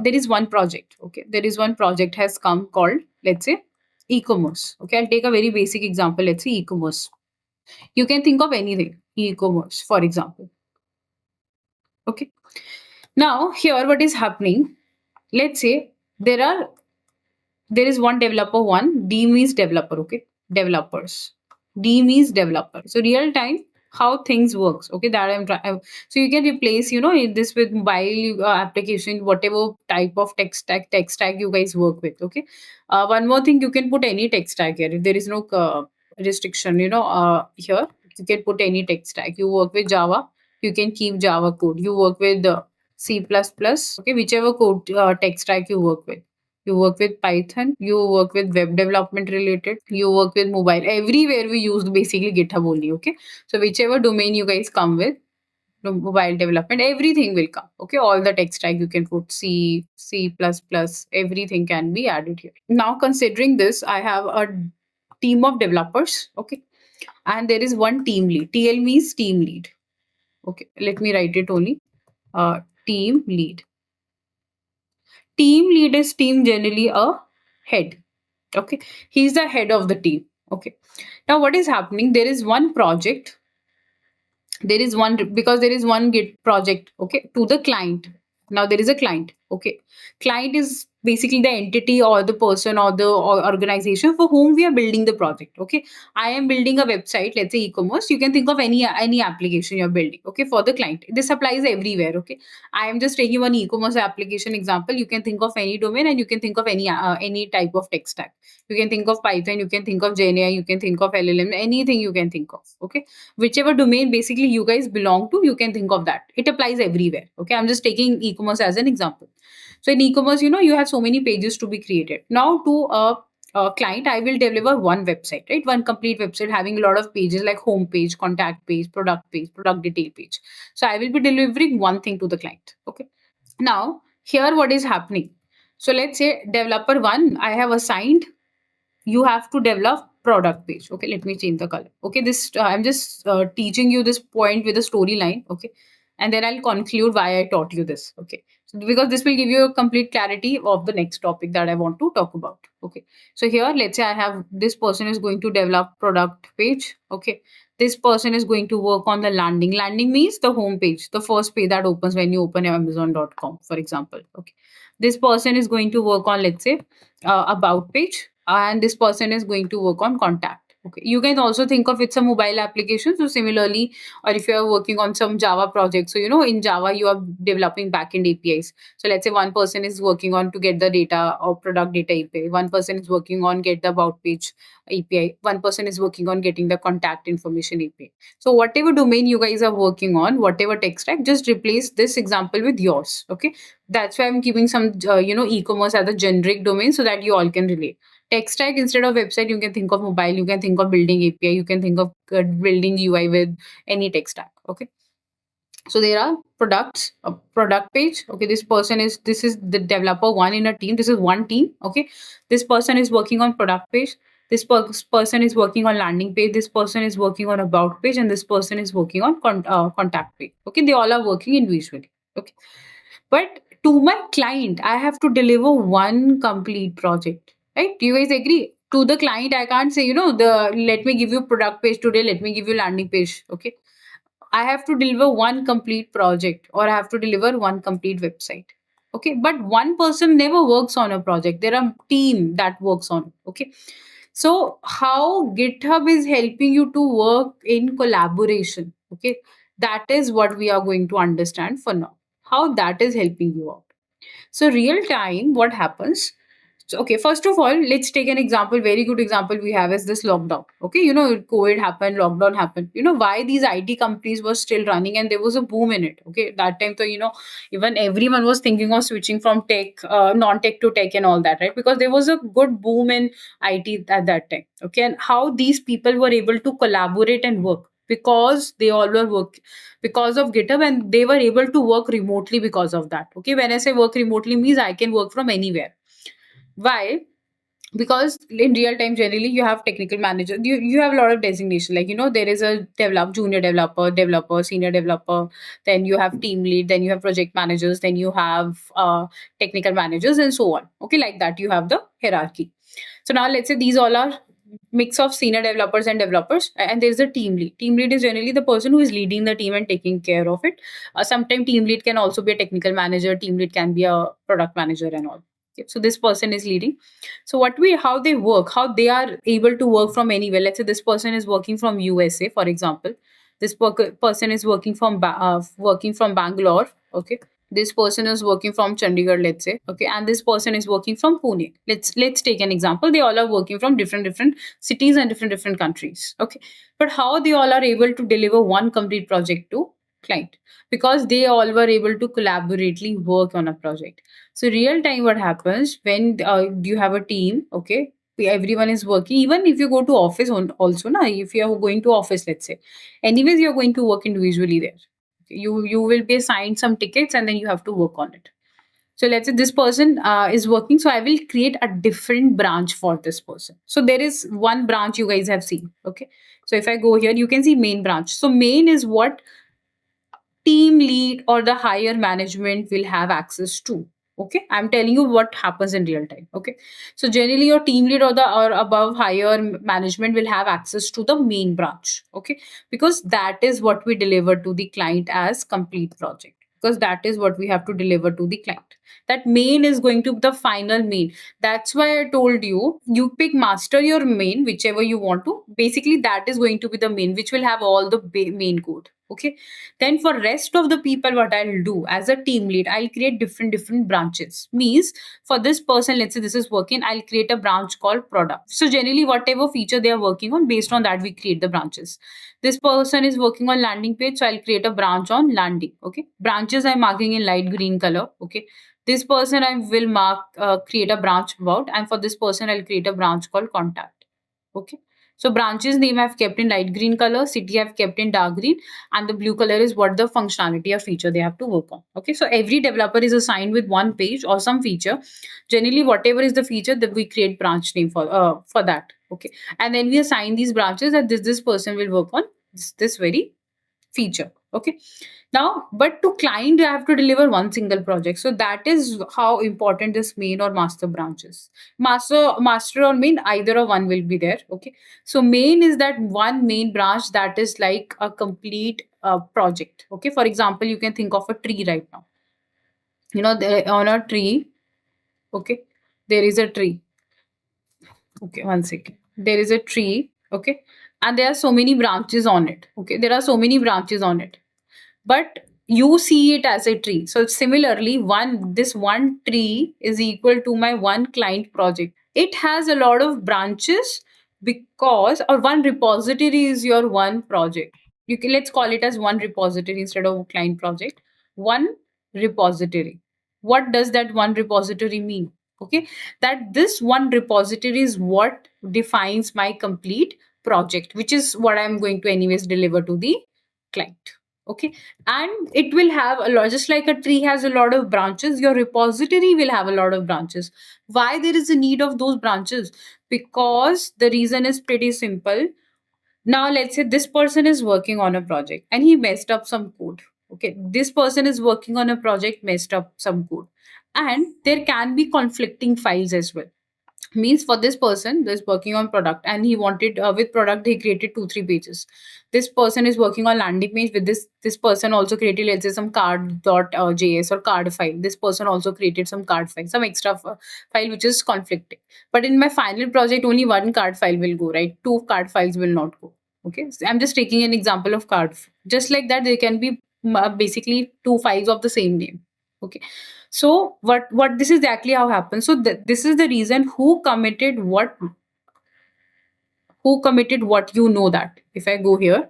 is one project. Okay, there is one project has come called, let's say, e-commerce. Okay, I'll take a very basic example. Let's say e-commerce. You can think of anything, e-commerce, for example. Okay, now here what is happening? Let's say there is one developer one, D means developer. Okay, developers, D means developer. So real time, how things works. Okay, that I'm trying. So you can replace, this with mobile application, whatever type of tech stack you guys work with. Okay, one more thing, you can put any tech stack here. If there is no restriction, here you can put any tech stack. You work with Java, you can keep Java code. You work with C++, okay, whichever code tech stack you work with. You work with Python, you work with web development related, you work with mobile. Everywhere we use basically GitHub only. Okay, so whichever domain you guys come with, the mobile development, everything will come. Okay, all the tech stack you can put C, C++, everything can be added here. Now, considering this, I have a team of developers. Okay, and there is one team lead. TL means team lead. Okay, let me write it only. Team lead. Team lead is team generally a head. Okay, he's the head of the team. Okay, now what is happening? There is one project, there is one, because there is one git project, okay, to the client. Now there is a client. Okay, client is basically the entity or the person or the organization for whom we are building the project. Okay, I am building a website, let's say e-commerce. You can think of any application you're building. Okay, for the client, this applies everywhere. Okay, I am just taking one e-commerce application example. You can think of any domain, and you can think of any type of tech stack. You can think of Python, you can think of GenAI, you can think of LLM, anything you can think of. Okay, whichever domain basically you guys belong to, you can think of that. It applies everywhere. Okay, I'm just taking e-commerce as an example. So in e-commerce, you have so many pages to be created. Now to a client, I will deliver one website, right? One complete website having a lot of pages like home page, contact page, product detail page. So I will be delivering one thing to the client. Okay, now here what is happening? So let's say developer one, I have assigned, you have to develop product page. Okay, let me change the color. Okay, this I'm just teaching you this point with a storyline. Okay, and then I'll conclude why I taught you this. Okay, so because this will give you a complete clarity of the next topic that I want to talk about. Okay, so here let's say I have this person is going to develop product page. Okay, this person is going to work on the landing means the home page, the first page that opens when you open amazon.com, for example. Okay, this person is going to work on, let's say, about page, and this person is going to work on contact. Okay, you can also think of it's a mobile application. So similarly, or if you are working on some Java project, so in Java you are developing backend APIs. So let's say one person is working on to get the data or product data API, one person is working on get the about page API, one person is working on getting the contact information API. So whatever domain you guys are working on, whatever tech stack, just replace this example with yours. Okay, that's why I'm giving some e-commerce as a generic domain so that you all can relate. Tech stack, instead of website, you can think of mobile, you can think of building API, you can think of building UI with any tech stack. Okay, so there are products, a product page. Okay, this is the developer one in a team. This is one team. Okay, this person is working on product page, this person is working on landing page, this person is working on about page, and this person is working on contact page. Okay, they all are working individually. Okay, but to my client, I have to deliver one complete project. Right? Do you guys agree? To the client, I can't say, the let me give you product page today, let me give you landing page. Okay. I have to deliver one complete project, or I have to deliver one complete website. Okay. But one person never works on a project. There are team that works on. Okay. So how GitHub is helping you to work in collaboration. Okay. That is what we are going to understand for now. How that is helping you out. So real time, what happens? So, okay, first of all, let's take an example. Very good example we have is this lockdown. Okay, COVID happened, lockdown happened. Why these IT companies were still running and there was a boom in it. Okay, that time, so even everyone was thinking of switching from tech, non-tech to tech and all that, right? Because there was a good boom in IT at that time. Okay, and how these people were able to collaborate and work because they all were work because of GitHub, and they were able to work remotely because of that. Okay, when I say work remotely means I can work from anywhere. Why? Because in real time, generally you have technical manager, you have a lot of designation, like there is a junior developer, senior developer, then you have team lead, then you have project managers, then you have technical managers, and so on. Okay, like that you have the hierarchy. So now let's say these all are mix of senior developers and developers, and there's a team lead. Team lead is generally the person who is leading the team and taking care of it. Sometimes team lead can also be a technical manager, team lead can be a product manager and all. Okay, so this person is leading. So how they work, how they are able to work from anywhere. Let's say this person is working from USA, for example. This person is working from Bangalore. Okay, this person is working from Chandigarh, let's say. Okay, and this person is working from Pune. Let's take an example. They all are working from different cities and different countries. Okay, but how they all are able to deliver one complete project to client? Because they all were able to collaboratively work on a project. So real time, what happens when you have a team? Okay, everyone is working. Even if you go to office also, na, if you are going to office, let's say, anyways you are going to work individually there. You will be assigned some tickets and then you have to work on it. So let's say this person is working, so I will create a different branch for this person. So there is one branch you guys have seen. Okay, so if I go here, you can see main branch. So main is what team lead or the higher management will have access to. Okay, I'm telling you what happens in real time. Okay, so generally your team lead or above higher management will have access to the main branch. Okay, because that is what we deliver to the client as complete project, because that is what we have to deliver to the client. That main is going to be the final main. That's why I told you, you pick master your main, whichever you want to. Basically that is going to be the main, which will have all the main code. Okay, then for rest of the people, what I'll do as a team lead, I'll create different branches. Means for this person, let's say this is working, I'll create a branch called product. So generally whatever feature they are working on, based on that we create the branches. This person is working on landing page, so I'll create a branch on landing. Okay, branches I'm marking in light green color. Okay, this person I will create a branch about, and for this person I'll create a branch called contact. Okay, so branches name I've kept in light green color, city I've kept in dark green, and the blue color is what the functionality or feature they have to work on. Okay, so every developer is assigned with one page or some feature. Generally whatever is the feature that we create branch name for that. Okay, and then we assign these branches that this person will work on this very feature. Okay, now but to client I have to deliver one single project. So that is how important this main or master branch is. Master or main, either or one will be there. Okay, so main is that one main branch that is like a complete project. Okay, for example, you can think of a tree right now. On a tree. Okay, there is a tree. Okay, one second. There is a tree. Okay, and there are so many branches on it. Okay, there are so many branches on it, but you see it as a tree. So similarly, this one tree is equal to my one client project. It has a lot of branches, because or one repository is your one project. Let's call it as one repository instead of client project. One repository. What does that one repository mean? Okay, that this one repository is what defines my complete project, which is what I'm going to anyways deliver to the client. Okay, and it will have a lot, just like a tree has a lot of branches, your repository will have a lot of branches. Why there is a need of those branches? Because the reason is pretty simple. Now let's say this person is working on a project and he messed up some code. Okay, this person is working on a project, messed up some code, and there can be conflicting files as well. Means for this person that's working on product, and he wanted with product he created 2 3 pages. This person is working on landing page with this person also created, let's say, some card.js or card file. This person also created some card file, some extra file which is conflicting. But in my final project only one card file will go, right? Two card files will not go. Okay, so I'm just taking an example of card. Just like that, there can be basically two files of the same name. Okay. So what this is exactly how happens. So this is the reason who committed what, you know that. If I go here,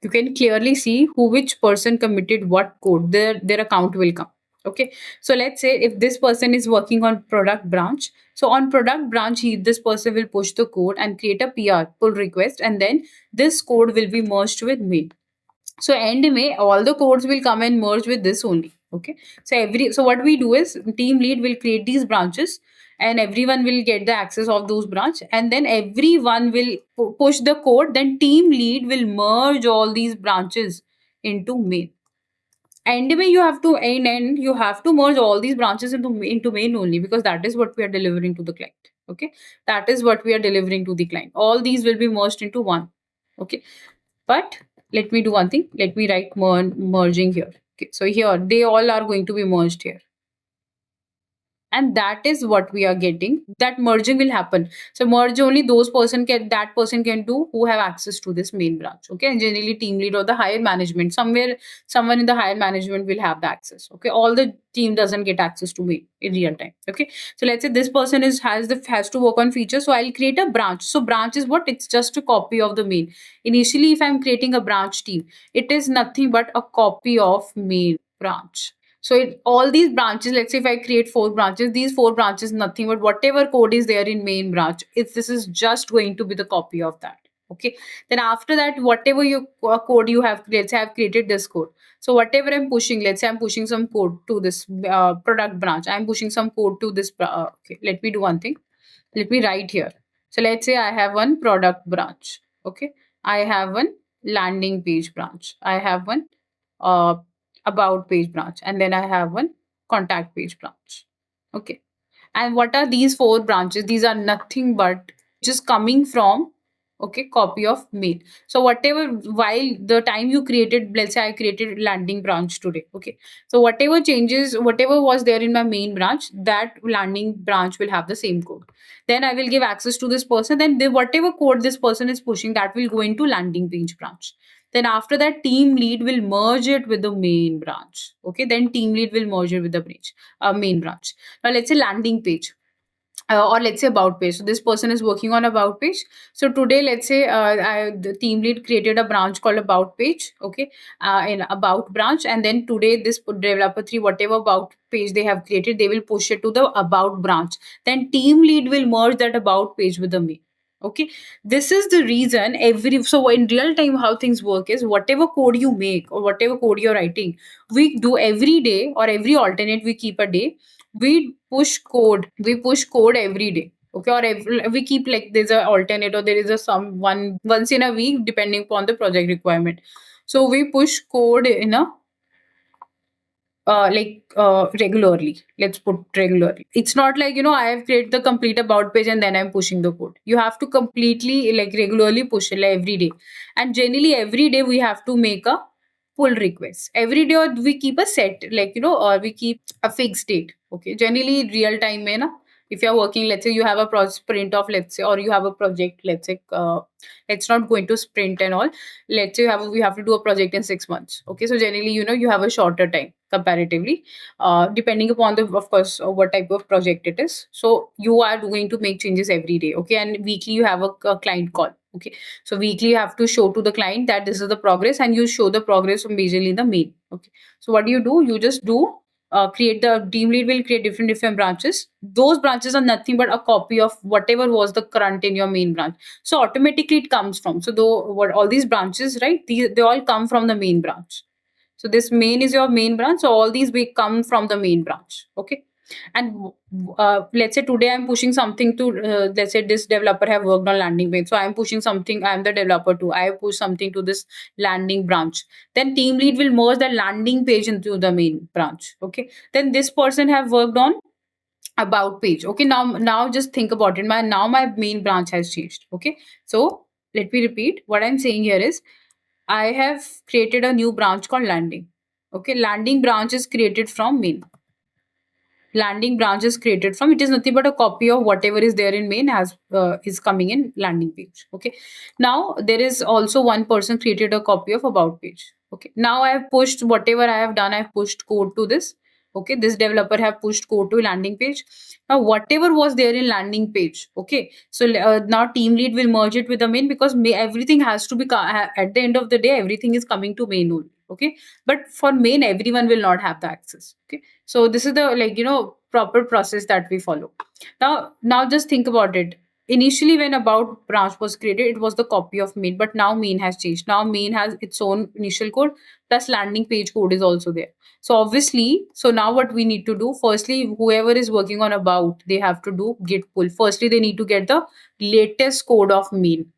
you can clearly see who which person committed what code. Their account will come. Okay. So let's say if this person is working on product branch, so on product branch, this person will push the code and create a PR pull request, and then this code will be merged with me. So end May, all the codes will come and merge with this only. Okay. So what we do is team lead will create these branches, and everyone will get the access of those branch, and then everyone will push the code. Then team lead will merge all these branches into main. End May, you have to end you have to merge all these branches into main only, because that is what we are delivering to the client. Okay. That is what we are delivering to the client. All these will be merged into one. Okay. But let me do one thing. Let me write merging here. Okay, so here they all are going to be merged here, and that is what we are getting. That merging will happen. So merge only those person can do who have access to this main branch. Okay, and generally team lead or the higher management, someone in the higher management will have the access. Okay, all the team doesn't get access to me in real time. Okay, so let's say this person has to work on features, so I'll create a branch. So branch is what? It's just a copy of the main. Initially, if I'm creating a branch team, it is nothing but a copy of main branch. So all these branches, let's say if I create four branches, these four branches nothing but whatever code is there in main branch. If this is just going to be the copy of that. Okay. Then after that, whatever you code you have, let's say I've created this code. So whatever I'm pushing, let's say I'm pushing some code to this product branch. I'm pushing some code to this. Okay. Let me do one thing. Let me write here. So let's say I have one product branch. Okay. I have one landing page branch. I have one uh, about page branch, and then I have one contact page branch. Okay. And what are these four branches? These are nothing but just coming from, okay, copy of mail. So whatever, while the time you created, let's say I created landing branch today. Okay. So whatever changes, whatever was there in my main branch, that landing branch will have the same code. Then I will give access to this person. Then whatever code this person is pushing, that will go into landing page branch. Then after that, team lead will merge it with the main branch. Okay. Then team lead will merge it with the main branch. Now let's say landing page, or let's say about page. So this person is working on about page. So today, let's say the team lead created a branch called about page. Okay, in about branch, and then today this developer three, whatever about page they have created, they will push it to the about branch. Then team lead will merge that about page with the main. Okay, this is the reason every, so in real time how things work is whatever code you make or whatever code you're writing, we do every day or every alternate, we keep a day, we push code every day. Okay, or we keep like there's a alternate, or there is a some one once in a week depending upon the project requirement. So we push code in a regularly. Let's put regularly. It's not like, I have created the complete about page and then I'm pushing the code. You have to completely like regularly push it like every day. And generally every day we have to make a pull request every day, or we keep a set, or we keep a fixed date. Okay, generally real time mein na, if you're working, let's say you have a sprint of, let's say, or you have a project, let's say, let's not go into sprint and all. Let's say we have to do a project in 6 months. Okay, so generally, you have a shorter time comparatively, depending upon the, of course, what type of project it is. So you are going to make changes every day. Okay, and weekly you have a client call. Okay, so weekly you have to show to the client that this is the progress, and you show the progress majorly in the mail. Okay, so what do? You just do create, the team lead will create different branches. Those branches are nothing but a copy of whatever was the current in your main branch. So automatically it comes from, so though what all these branches, right, they all come from the main branch. So this main is your main branch, so all these will come from the main branch. Okay. And let's say today I'm pushing something to, let's say this developer have worked on landing page, so I'm pushing something, I'm the developer too, I push something to this landing branch. Then team lead will merge the landing page into the main branch. Okay, then this person have worked on about page. Okay, now just think about it, my main branch has changed. Okay, so let me repeat what I'm saying here is I have created a new branch called landing. Okay, landing branch is created from main. Landing branch is created from, it is nothing but a copy of whatever is there in main as is coming in landing page. Okay, now there is also one person created a copy of about page. Okay, now I have pushed whatever I have done, I have pushed code to this Okay, this developer have pushed code to landing page. Now whatever was there in landing page, okay, so now team lead will merge it with the main, because everything has to be at the end of the day everything is coming to main only. Okay, but for main everyone will not have the access. Okay, so this is the, like, proper process that we follow. Now just think about it. Initially when about branch was created, it was the copy of main, but now main has changed. Now main has its own initial code, plus landing page code is also there. So obviously, so now what we need to do, firstly, whoever is working on about, they have to do git pull. Firstly, they need to get the latest code of main.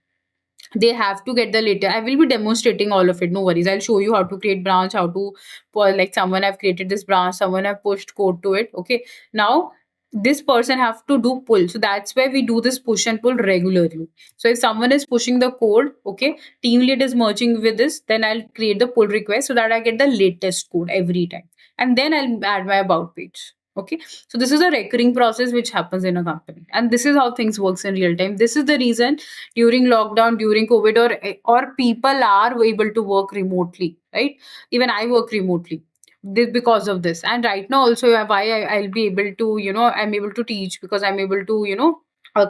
They have to get the latest. I will be demonstrating all of it, no worries. I'll show you how to create branch, how to like someone have created this branch, someone have pushed code to it. Okay, now this person have to do pull, so that's why we do this push and pull regularly. So if someone is pushing the code, okay, team lead is merging with this, then I'll create the pull request so that I get the latest code every time, and then I'll add my about page. Okay, so this is a recurring process which happens in a company, and this is how things works in real time. This is the reason during lockdown, during COVID, or people are able to work remotely, right? Even I work remotely because of this. And right now also, why I'll be able to, I'm able to teach, because I'm able to,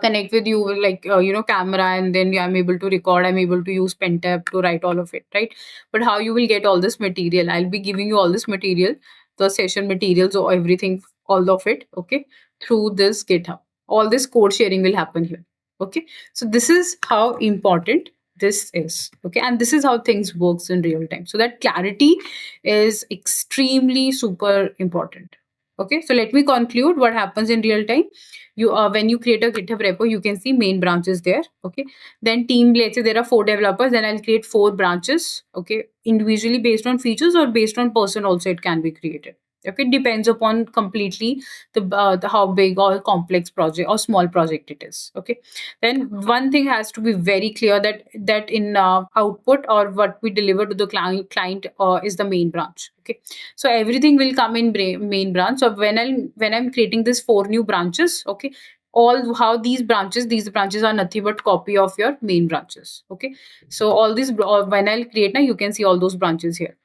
connect with you with, like, camera, and then I'm able to record, I'm able to use Pentap to write all of it, right? But how you will get all this material? I'll be giving you all this material, the session materials or everything, all of it, okay, through this GitHub. All this code sharing will happen here. Okay, so this is how important this is. Okay, and this is how things works in real time, so that clarity is extremely super important. Okay, so let me conclude what happens in real time. You When you create a GitHub repo, you can see main branches there. Okay, then team, let's say there are 4 developers, then I'll create 4 branches. Okay, individually based on features or based on person also it can be created. Okay, it depends upon completely the how big or complex project or small project it is. Okay, then one thing has to be very clear, that in output or what we deliver to the client is the main branch. Okay, so everything will come in main branch. So when I'm creating this 4 new branches, okay, all how these branches are nothing but copy of your main branches. Okay, so all these when I'll create now, you can see all those branches here.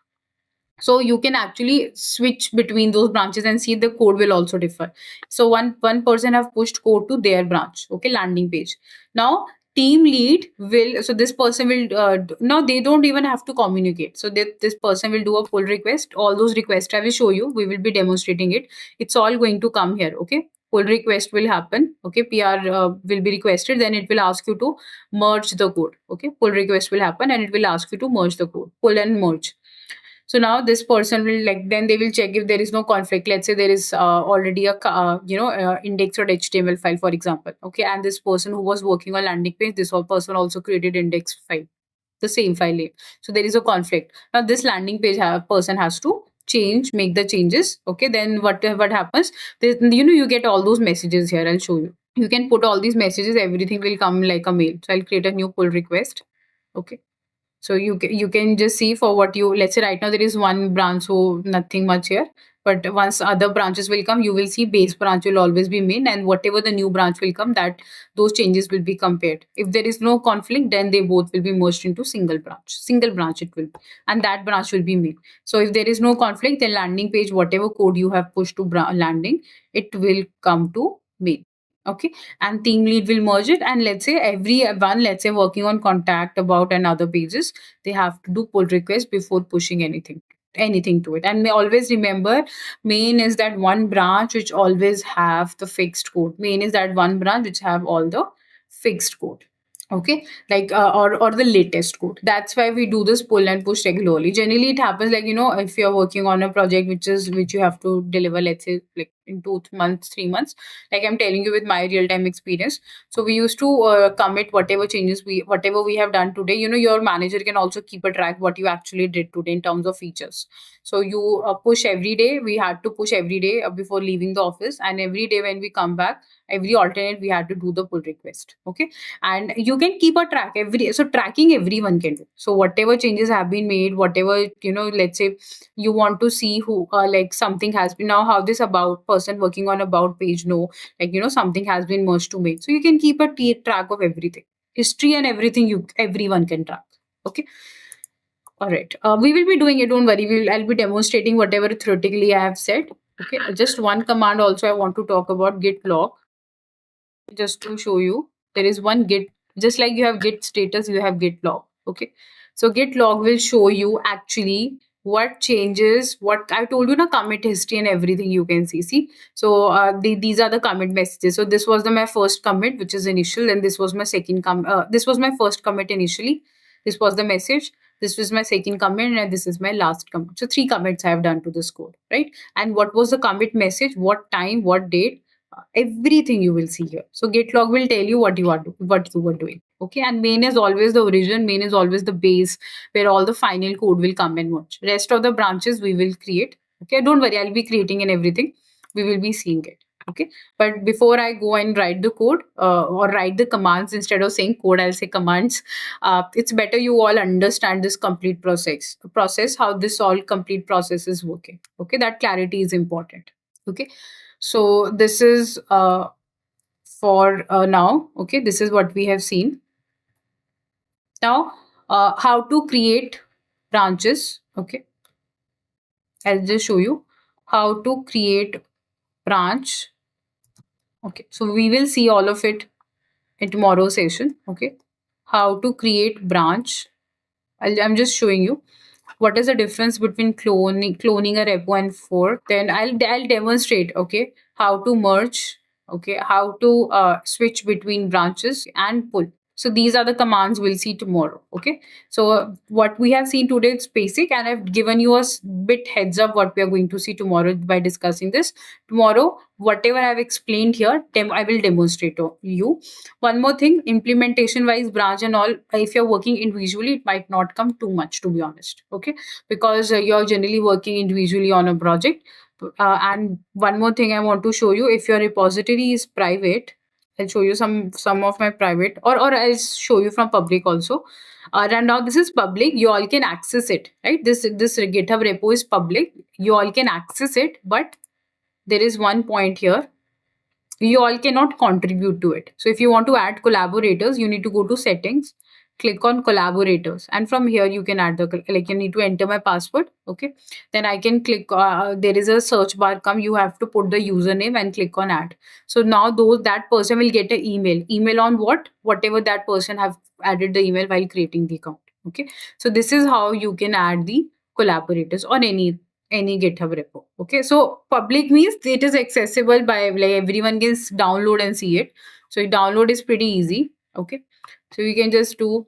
So you can actually switch between those branches and see the code will also differ. So one person have pushed code to their branch, okay, landing page. Now team lead will, so this person will now they don't even have to communicate. So this person will do a pull request. All those requests I will show you, we will be demonstrating it. It's all going to come here. Okay, pull request will happen. Okay, PR will be requested, then it will ask you to merge the code. Okay, pull request will happen and it will ask you to merge the code, pull and merge. So now this person will, like, then they will check if there is no conflict. Let's say there is already a index.html file, for example. Okay, and this person who was working on landing page, this whole person also created index file, the same file name. So there is a conflict. Now this landing page person has to make the changes. Okay, then what happens? You get all those messages here. I'll show you. You can put all these messages. Everything will come like a mail. So I'll create a new pull request. Okay, so you can just see for what you, let's say right now there is one branch, so nothing much here. But once other branches will come, you will see base branch will always be main, and whatever the new branch will come, that those changes will be compared. If there is no conflict, then they both will be merged into single branch. Single branch it will be, and that branch will be main. So if there is no conflict, then landing page, whatever code you have pushed to landing, it will come to main. Okay, and team lead will merge it, and let's say everyone, let's say working on contact, about, and other pages, they have to do pull request before pushing anything to it. And may always remember, main is that one branch which always have the fixed code. Main is that one branch which have all the fixed code. Okay, like or the latest code. That's why we do this pull and push regularly. Generally it happens, like, if you're working on a project which you have to deliver, let's say, like in 2 months, 3 months, like I'm telling you with my real time experience. So we used to commit whatever we have done today. Your manager can also keep a track what you actually did today in terms of features. So you push every day. We had to push every day before leaving the office, and every day when we come back, every alternate we had to do the pull request. Okay, and you can keep a track every day. So tracking everyone can do. So whatever changes have been made, whatever, let's say you want to see who, like, something has been, now how this about person working on about page know, like, something has been merged to main. So you can keep a track of everything, history and everything, everyone can track. Okay, all right, we will be doing it, don't worry. I'll be demonstrating whatever theoretically I have said. Okay, just one command also I want to talk about, git log, just to show you. There is one git, just like you have git status, you have git log. Okay, so git log will show you actually what changes, what I told you, na commit history and everything you can see. So these are the commit messages. So this was my first commit, which is initial, and this was my this was my first commit initially. This was the message. This was my second commit, and this is my last commit. So three commits I have done to this code, right? And what was the commit message, what time, what date, everything you will see here. So git log will tell you what what you were doing. Okay, and main is always the origin, main is always the base where all the final code will come and watch. Rest of the branches we will create. Okay, don't worry, I'll be creating and everything. We will be seeing it. Okay, but before I go and write the code or write the commands, instead of saying code, I'll say commands. It's better you all understand this complete process, how this all complete process is working. Okay, that clarity is important. Okay, so this is for now. Okay, this is what we have seen. Now, how to create branches. Okay, I'll just show you how to create branch. Okay, so we will see all of it in tomorrow's session. Okay, how to create branch. I'm just showing you what is the difference between cloning a repo and fork. Then I'll demonstrate, okay, how to merge, okay, how to switch between branches and pull. So these are the commands we'll see tomorrow. Okay, so what we have seen today is basic, and I've given you a bit heads up what we are going to see tomorrow by discussing this. Tomorrow, whatever I've explained here, I will demonstrate to you. One more thing, implementation wise, branch and all, if you're working individually, it might not come too much, to be honest. Okay, because you're generally working individually on a project. And one more thing I want to show you, if your repository is private, I'll show you some of my private, or I'll show you from public also. And now this is public, you all can access it, right? This GitHub repo is public, you all can access it, but there is one point here, you all cannot contribute to it. So if you want to add collaborators, you need to go to settings, click on collaborators, and from here you can add like, you need to enter my password. Okay, then I can click, there is a search bar come, you have to put the username and click on add. So now that person will get an email on whatever that person have added the email while creating the account. Okay, so this is how you can add the collaborators on any GitHub repo. Okay, so public means it is accessible by, like, everyone can download and see it. So download is pretty easy. Okay, so you can just do,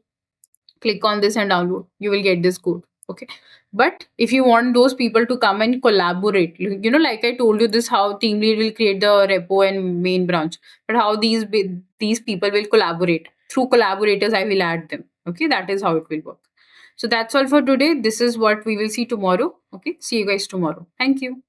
click on this and download. You will get this code. Okay, but if you want those people to come and collaborate, like I told you, this how team lead will create the repo and main branch. But how these people will collaborate through collaborators, I will add them. Okay, that is how it will work. So that's all for today. This is what we will see tomorrow. Okay, see you guys tomorrow. Thank you.